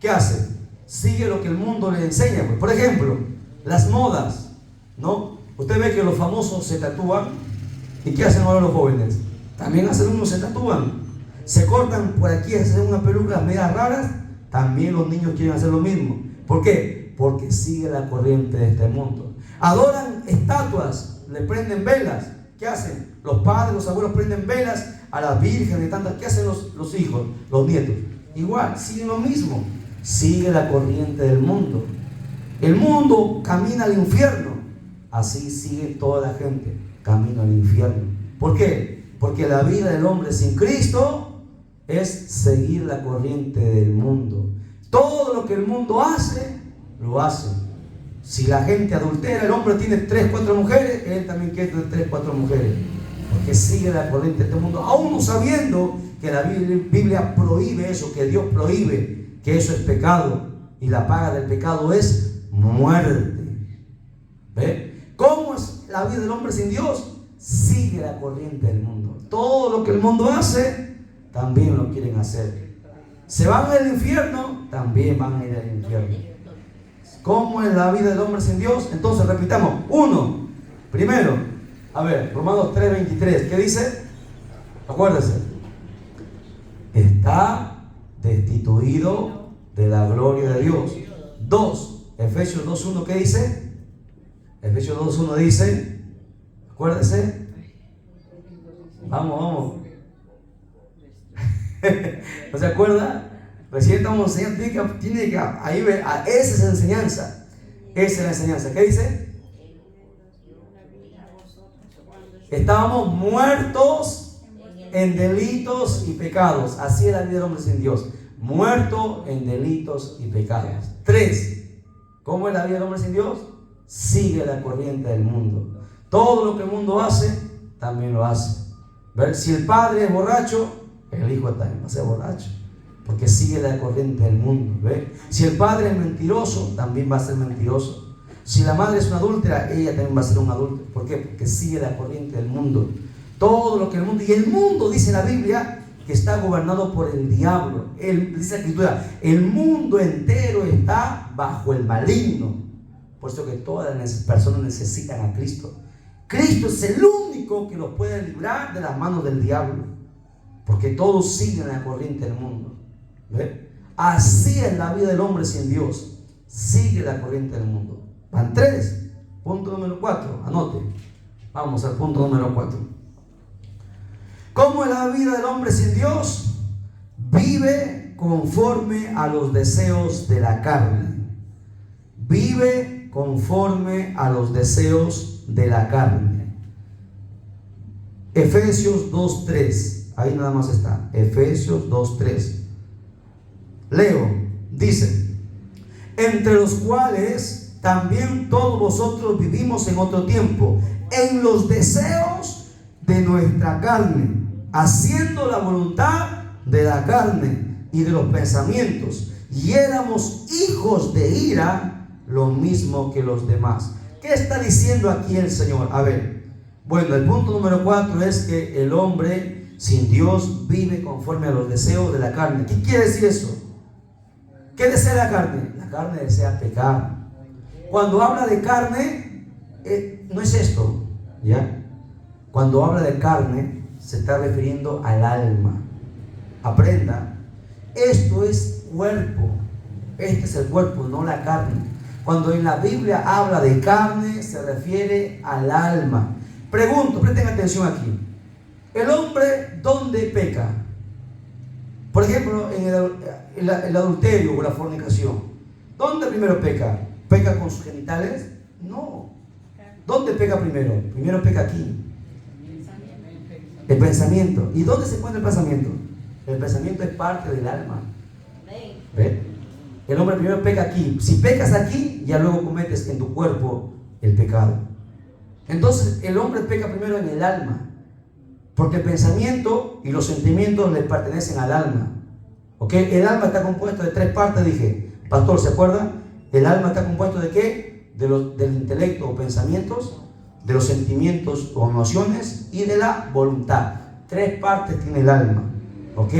¿qué hace? Sigue lo que el mundo le enseña. Por ejemplo, las modas, ¿no? Usted ve que los famosos se tatúan. ¿Y qué hacen ahora los jóvenes? También hacen unos, se tatúan, se cortan por aquí, hacen unas pelucas medias raras. También los niños quieren hacer lo mismo. ¿Por qué? Porque sigue la corriente de este mundo. Adoran estatuas, le prenden velas. ¿Qué hacen? Los padres, los abuelos prenden velas a las vírgenes y tantas. ¿Qué hacen los hijos, los nietos? Igual, siguen lo mismo. Sigue la corriente del mundo. El mundo camina al infierno. Así sigue toda la gente, camino al infierno. ¿Por qué? Porque la vida del hombre sin Cristo es seguir la corriente del mundo. Todo lo que el mundo hace, lo hace. Si la gente adultera, el hombre tiene 3, 4 mujeres, él también quiere tener 3, 4 mujeres. Porque sigue la corriente de este mundo, aún no sabiendo que la Biblia prohíbe eso, que Dios prohíbe, que eso es pecado. Y la paga del pecado es muerte. ¿Ve? ¿Cómo es la vida del hombre sin Dios? Sigue la corriente del mundo. Todo lo que el mundo hace, también lo quieren hacer. Se van al infierno, también van a ir al infierno. ¿Cómo es la vida del hombre sin Dios? Entonces repitamos. 1. Primero, a ver, Romanos 3:23. ¿Qué dice? Acuérdense. Está destituido de la gloria de Dios. 2. Efesios 2:1. ¿Qué dice? Efesios 2:1 dice, acuérdense. Vamos. ¿No se acuerda? Recién estamos enseñando, tiene que ahí ver, esa es la enseñanza. Esa es la enseñanza. ¿Qué dice? Estábamos muertos en delitos y pecados. Así es la vida del hombre sin Dios. Muerto en delitos y pecados. 3. ¿Cómo es la vida del hombre sin Dios? Sigue la corriente del mundo. Todo lo que el mundo hace, también lo hace. ¿Ver? Si el padre es borracho, el hijo también va a ser borracho. porque sigue la corriente del mundo. ¿Ve? Si el padre es mentiroso, también va a ser mentiroso. Si la madre es una adúltera, ella también va a ser un adúltero. ¿Por qué? Porque sigue la corriente del mundo. Todo lo que el mundo, y el mundo, dice la Biblia, que está gobernado por el diablo. Dice la Escritura, el mundo entero está bajo el maligno. Por eso que todas las personas necesitan a Cristo. Cristo es el único que los puede librar de las manos del diablo, porque todos siguen la corriente del mundo. ¿Ve? Así es la vida del hombre sin Dios, sigue la corriente del mundo. Van 3, punto número 4, anote. Vamos al punto número 4. ¿Cómo es la vida del hombre sin Dios? Vive conforme a los deseos de la carne. Vive conforme a los deseos de la carne. Efesios 2:3. Ahí nada más está. Efesios 2:3. Leo. Dice: entre los cuales también todos vosotros vivimos en otro tiempo, en los deseos de nuestra carne, haciendo la voluntad de la carne y de los pensamientos, y éramos hijos de ira, lo mismo que los demás. ¿Qué está diciendo aquí el Señor? A ver, bueno, el punto número 4 es que el hombre sin Dios vive conforme a los deseos de la carne. ¿Qué quiere decir eso? ¿Qué desea la carne? La carne desea pecar. Cuando habla de carne, no es esto, ¿ya? Cuando habla de carne, se está refiriendo al alma. Aprenda, esto es cuerpo. Este es el cuerpo, no la carne. Cuando en la Biblia habla de carne, se refiere al alma. Pregunto, presten atención aquí. ¿El hombre dónde peca? Por ejemplo, en el adulterio o la fornicación. ¿Dónde primero peca? ¿Peca con sus genitales? No. ¿Dónde peca primero? Primero peca aquí. El pensamiento. ¿Y dónde se encuentra el pensamiento? El pensamiento es parte del alma. ¿Ve? El hombre primero peca aquí. Si pecas aquí, ya luego cometes en tu cuerpo el pecado. Entonces el hombre peca primero en el alma, porque el pensamiento y los sentimientos le pertenecen al alma. ¿Ok? El alma está compuesto de 3 partes, dije. Pastor, ¿se acuerda? El alma está compuesto de ¿qué? Del intelecto o pensamientos, de los sentimientos o emociones y de la voluntad. 3 partes tiene el alma. ¿Ok?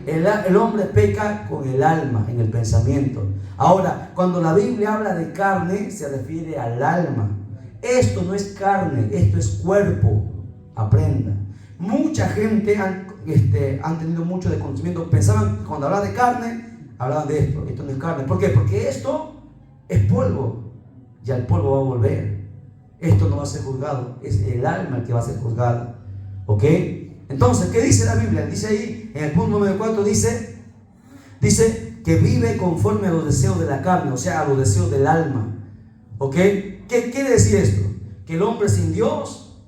El hombre peca con el alma, en el pensamiento. Ahora, cuando la Biblia habla de carne, se refiere al alma. Esto no es carne, esto es cuerpo. Aprenda. Mucha gente han tenido mucho desconocimiento. Pensaban que cuando hablaban de carne, hablaban de esto. Esto no es carne. ¿Por qué? Porque esto es polvo. Ya el polvo va a volver. Esto no va a ser juzgado. Es el alma el que va a ser juzgado. ¿Ok? Entonces, ¿qué dice la Biblia? Dice ahí, en el punto número 4, dice que vive conforme a los deseos de la carne, o sea, a los deseos del alma. ¿Ok? ¿Qué quiere decir esto? Que el hombre sin Dios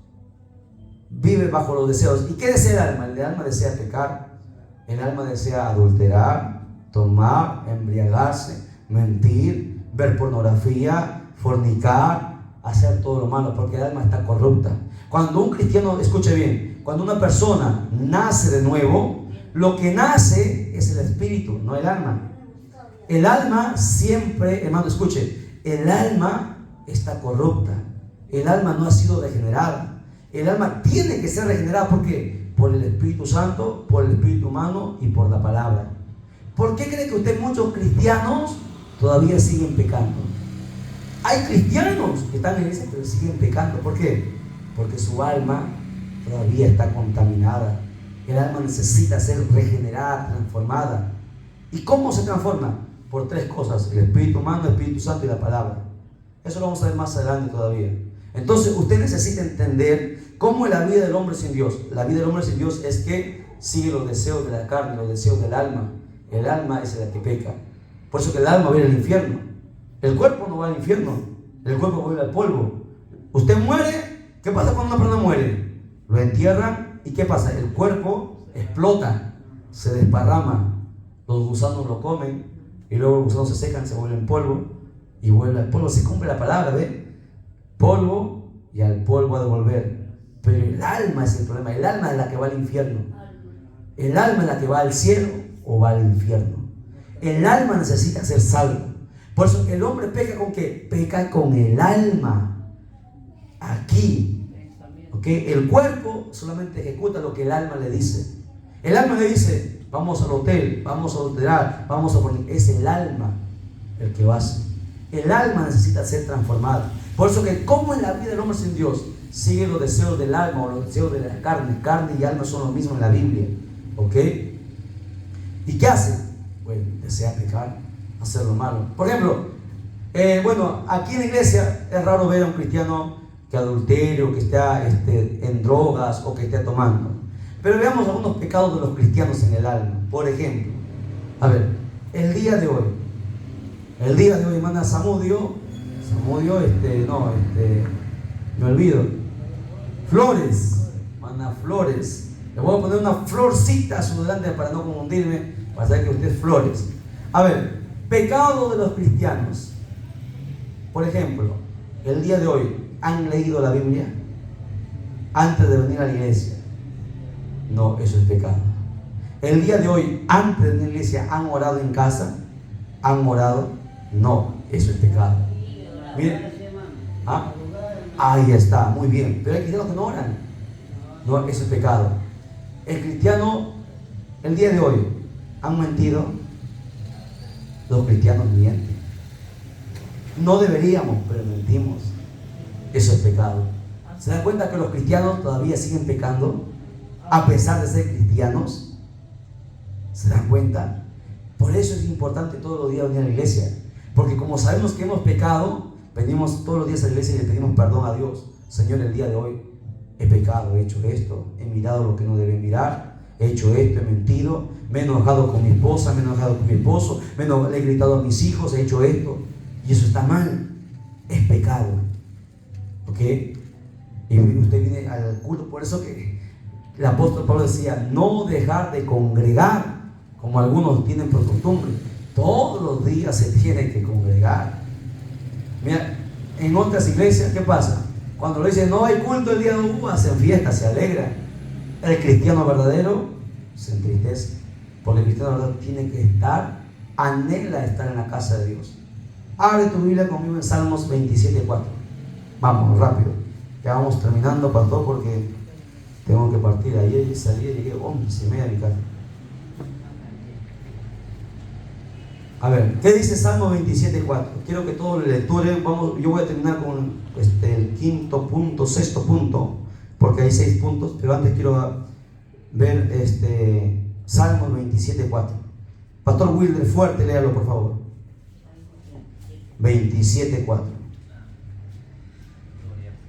vive bajo los deseos. ¿Y qué desea el alma? El alma desea pecar. El alma desea adulterar, tomar, embriagarse, mentir, ver pornografía, fornicar, hacer todo lo malo, porque el alma está corrupta. Cuando un cristiano, escuche bien, cuando una persona nace de nuevo, lo que nace es el espíritu, no el alma. El alma siempre, hermano, escuche, el alma está corrupta. El alma no ha sido regenerada. El alma tiene que ser regenerada. ¿Por qué? Por el Espíritu Santo, por el Espíritu humano y por la palabra. ¿Por qué cree que usted muchos cristianos todavía siguen pecando? Hay cristianos que están en la iglesia pero siguen pecando. ¿Por qué? Porque su alma todavía está contaminada. El alma necesita ser regenerada, transformada. ¿Y cómo se transforma? Por 3 cosas: el Espíritu humano, el Espíritu Santo y la palabra. Eso lo vamos a ver más adelante todavía. Entonces usted necesita entender cómo es la vida del hombre sin Dios. La vida del hombre sin Dios es que sigue los deseos de la carne, los deseos del alma. El alma es la que peca. Por eso que el alma va a ir al infierno. El cuerpo no va al infierno. El cuerpo va a ir al polvo. Usted muere. ¿Qué pasa cuando una persona muere? Lo entierran. ¿Y qué pasa? El cuerpo explota, se desparrama. Los gusanos lo comen. Y luego los gusanos se secan, se vuelven polvo. Y vuelve al polvo. Se cumple la palabra, ¿ve? Polvo y al polvo a devolver. Pero el alma es el problema. El alma es la que va al infierno. El alma es la que va al cielo. o va al infierno. El alma necesita ser salvo. Por eso el hombre peca con qué? Peca con el alma. Aquí. ¿Okay? El cuerpo solamente ejecuta lo que el alma le dice. El alma le dice, vamos al hotel, vamos a adulterar, vamos a poner. Es el alma el que lo hace. El alma necesita ser transformada. Por eso que como en la vida del hombre sin Dios sigue los deseos del alma o los deseos de la carne. Carne y alma son lo mismo en la Biblia. ¿Ok? ¿Y qué hace? Bueno, desea pecar, hacer lo malo. Por ejemplo, aquí en la iglesia es raro ver a un cristiano que adultere o que esté en drogas o que esté tomando. Pero veamos algunos pecados de los cristianos en el alma. Por ejemplo, a ver, el día de hoy, hermana Samudio, me olvido, Flores, hermana Flores, le voy a poner una florcita a su delante para no confundirme, para saber que usted es Flores. A ver, pecado de los cristianos. Por ejemplo, el día de hoy, ¿han leído la Biblia antes de venir a la iglesia? No, eso es pecado. El día de hoy, antes de venir a la iglesia, ¿han orado en casa? ¿Han orado? No, eso es pecado. Miren, ahí está, muy bien. Pero hay cristianos que no oran. No, eso es pecado. El cristiano, el día de hoy, ¿han mentido? Los cristianos mienten. No deberíamos, pero mentimos. Eso es pecado. ¿Se dan cuenta que los cristianos todavía siguen pecando a pesar de ser cristianos? ¿Se dan cuenta? Por eso es importante todos los días venir a la iglesia, porque como sabemos que hemos pecado, venimos todos los días a la iglesia y le pedimos perdón a Dios. Señor, el día de hoy he pecado, he hecho esto, he mirado lo que no debe mirar, he hecho esto, he mentido, me he enojado con mi esposa, me he enojado con mi esposo, le he gritado a mis hijos, he hecho esto, y eso está mal, es pecado. ¿Ok? Y usted viene al culto. Por eso que el apóstol Pablo decía, no dejar de congregar, como algunos tienen por costumbre. Todos los días se tiene que congregar. Mira, en otras iglesias, ¿qué pasa? Cuando le dicen, no hay culto el día de hoy, hacen fiesta, se alegran. El cristiano verdadero se entristece, porque el cristiano verdadero tiene que estar, anhela estar en la casa de Dios. Abre tu Biblia conmigo en Salmos 27:4. Vamos, rápido. Ya vamos terminando, pastor, porque tengo que partir. Ayer salí, llegué 11:30 a mi casa. A ver, ¿qué dice Salmo 27:4? Quiero que todos lo lecturen. Yo voy a terminar con el quinto punto, sexto punto, porque hay 6 puntos, pero antes quiero ver Salmo 27:4. Pastor Wilder, fuerte, léalo por favor. 27:4.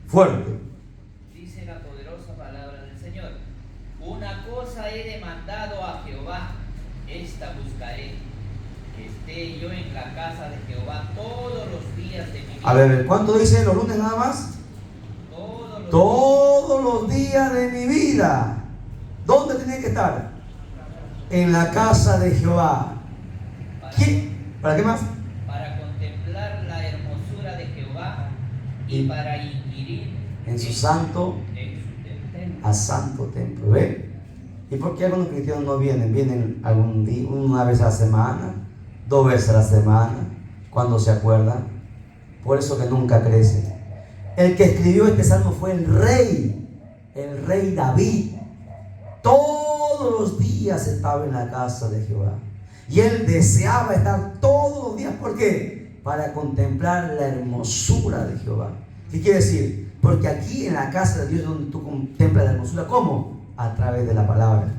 Fuerte. Dice la poderosa palabra del Señor: una cosa he demandado a Jehová, esta buscaré, que esté yo en la casa de Jehová todos los días de mi vida. A ver, ¿cuánto dice? ¿Los lunes nada más? Todos los días de mi vida. ¿Dónde tenía que estar? En la casa de Jehová. ¿Para qué más? Para contemplar la hermosura de Jehová y para inquirir en su santo, a santo templo. ¿Ve? ¿Y por qué algunos cristianos no vienen? Vienen algún día, una vez a la semana, 2 veces a la semana, cuando se acuerdan. Por eso que nunca crecen. El que escribió este salmo fue el rey David. Todos los días estaba en la casa de Jehová. Y él deseaba estar todos los días. ¿Por qué? Para contemplar la hermosura de Jehová. ¿Qué quiere decir? Porque aquí en la casa de Dios es donde tú contemplas la hermosura. ¿Cómo? A través de la palabra.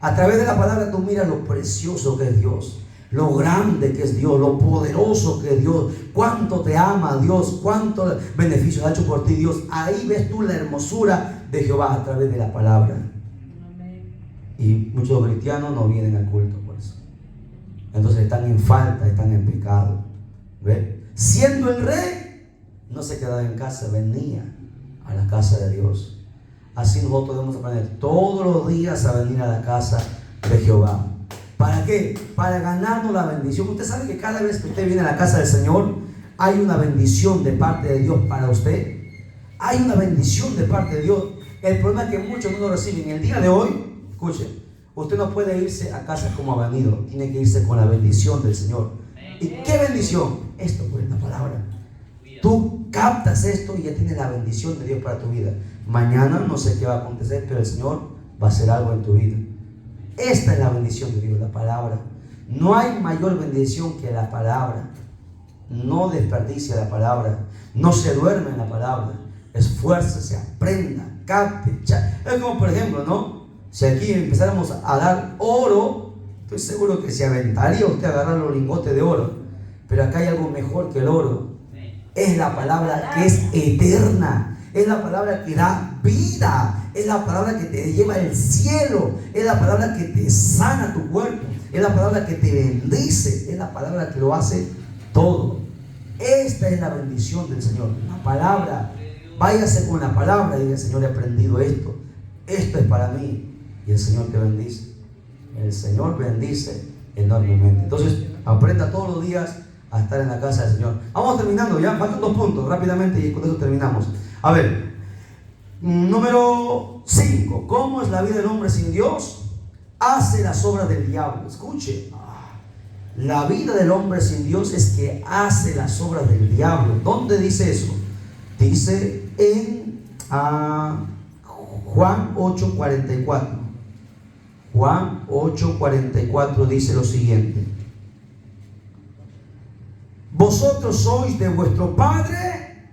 A través de la palabra tú miras lo precioso que es Dios, lo grande que es Dios, lo poderoso que es Dios, cuánto te ama Dios, cuántos beneficios ha hecho por ti Dios. Ahí ves tú la hermosura de Jehová a través de la palabra. Y muchos cristianos no vienen al culto por eso. Entonces están en falta, están en pecado. ¿Ve? Siendo el rey, no se quedaba en casa, venía a la casa de Dios. Así nosotros debemos aprender todos los días a venir a la casa de Jehová. ¿Para qué? Para ganarnos la bendición. Usted sabe que cada vez que usted viene a la casa del Señor, hay una bendición de parte de Dios para usted. Hay una bendición de parte de Dios. El problema es que muchos no lo reciben. El día de hoy, escuchen, Usted no puede irse a casa como ha venido, tiene que irse con la bendición del Señor. ¿Y qué bendición? Esto por la palabra. Tú captas esto y ya tienes la bendición de Dios para tu vida. Mañana no sé qué va a acontecer, pero el Señor va a hacer algo en tu vida. Esta es la bendición de Dios, la palabra. No hay mayor bendición que la palabra. No desperdicia la palabra. No se duerme en la palabra. Esfuércese, aprenda, capte. Es como por ejemplo, ¿no? Si aquí empezáramos a dar oro, estoy seguro que se aventaría usted a agarrar los lingotes de oro. Pero acá hay algo mejor que el oro. Es la palabra que es eterna. Es la palabra que da vida. Es la palabra que te lleva al cielo. Es la palabra que te sana tu cuerpo. Es la palabra que te bendice. Es la palabra que lo hace todo. Esta es la bendición del Señor. La palabra. Váyase con la palabra y diga: Señor, he aprendido esto. Esto es para mí. Y el Señor te bendice. El Señor bendice enormemente. Entonces, aprenda todos los días a estar en la casa del Señor. Vamos terminando ya. Faltan 2 puntos rápidamente y con eso terminamos. A ver, número 5. ¿Cómo es la vida del hombre sin Dios? Hace las obras del diablo. Escuche. La vida del hombre sin Dios es que hace las obras del diablo. ¿Dónde dice eso? Dice en Juan 8:44. Juan 8:44 dice lo siguiente: vosotros sois de vuestro padre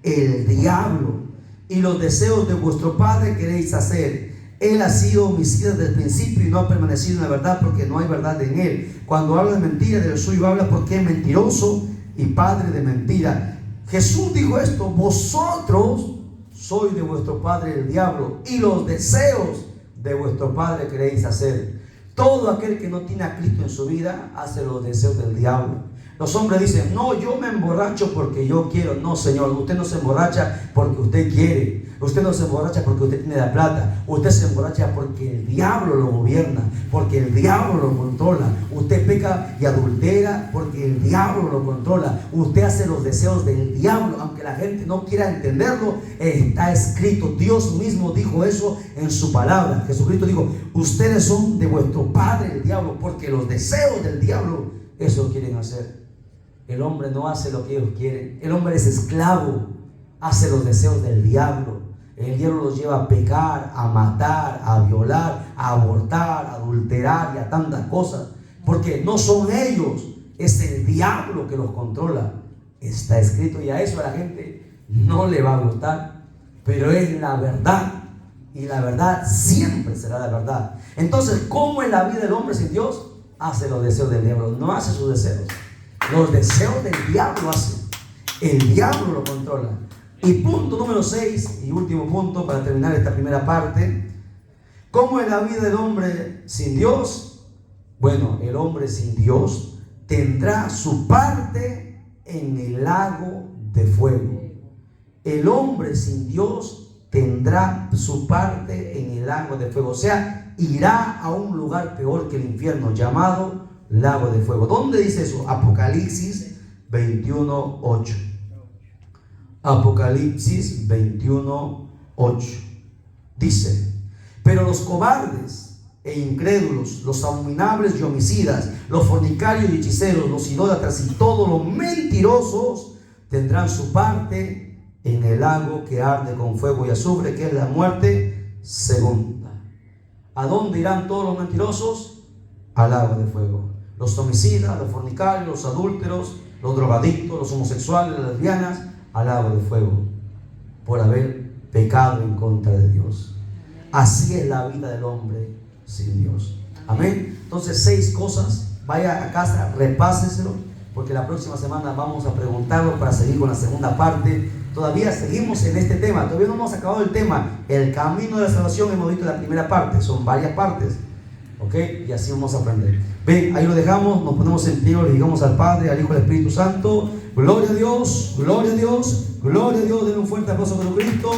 el diablo, y los deseos de vuestro padre queréis hacer. Él ha sido homicida desde el principio y no ha permanecido en la verdad, porque no hay verdad en él. Cuando habla de mentira, de lo suyo habla, porque es mentiroso y padre de mentira. Jesús dijo esto: vosotros sois de vuestro padre el diablo, y los deseos de vuestro padre queréis hacer. Todo aquel que no tiene a Cristo en su vida hace los deseos del diablo. Los hombres dicen: no, yo me emborracho porque yo quiero. No, Señor, usted no se emborracha porque usted quiere. Usted no se emborracha porque usted tiene la plata. Usted se emborracha porque el diablo lo gobierna, porque el diablo lo controla. Usted peca y adultera porque el diablo lo controla. Usted hace los deseos del diablo, aunque la gente no quiera entenderlo. Está escrito. Dios mismo dijo eso en su palabra. Jesucristo dijo: ustedes son de vuestro padre el diablo, porque los deseos del diablo, eso quieren hacer. El hombre no hace lo que ellos quieren. El hombre es esclavo, hace los deseos del diablo. El diablo los lleva a pecar, a matar, a violar, a abortar, a adulterar y a tantas cosas, porque no son ellos, es el diablo que los controla. Está escrito, y a eso a la gente no le va a gustar, pero es la verdad, y la verdad siempre será la verdad. Entonces, ¿cómo es la vida del hombre sin Dios? Hace los deseos del diablo, no hace sus deseos. Los deseos del diablo hace. El diablo lo controla. Y punto número 6 y último punto para terminar esta primera parte: ¿cómo es la vida del hombre sin Dios? Bueno, el hombre sin Dios tendrá su parte en el lago de fuego. El hombre sin Dios tendrá su parte en el lago de fuego. O sea, irá a un lugar peor que el infierno, llamado lago de fuego. ¿Dónde dice eso? Apocalipsis 21:8. Apocalipsis 21:8 dice: pero los cobardes e incrédulos, los abominables y homicidas, los fornicarios y hechiceros, los idólatras y todos los mentirosos tendrán su parte en el lago que arde con fuego y azufre, que es la muerte segunda. ¿A dónde irán todos los mentirosos? Al lago de fuego. Los homicidas, los fornicarios, los adúlteros, los drogadictos, los homosexuales, las lesbianas, al lago de fuego, por haber pecado en contra de Dios. Así es la vida del hombre sin Dios. Amén. Entonces, 6 cosas. Vaya a casa, repáseselo, porque la próxima semana vamos a preguntarlo para seguir con la segunda parte. Todavía seguimos en este tema, todavía no hemos acabado el tema. El camino de la salvación, hemos visto la primera parte, son varias partes, ¿ok? Y así vamos a aprender. Ven, ahí lo dejamos, nos ponemos en pie, le digamos al Padre, al Hijo y al Espíritu Santo: gloria a Dios, gloria a Dios, gloria a Dios. Denle un fuerte aplauso a Jesucristo.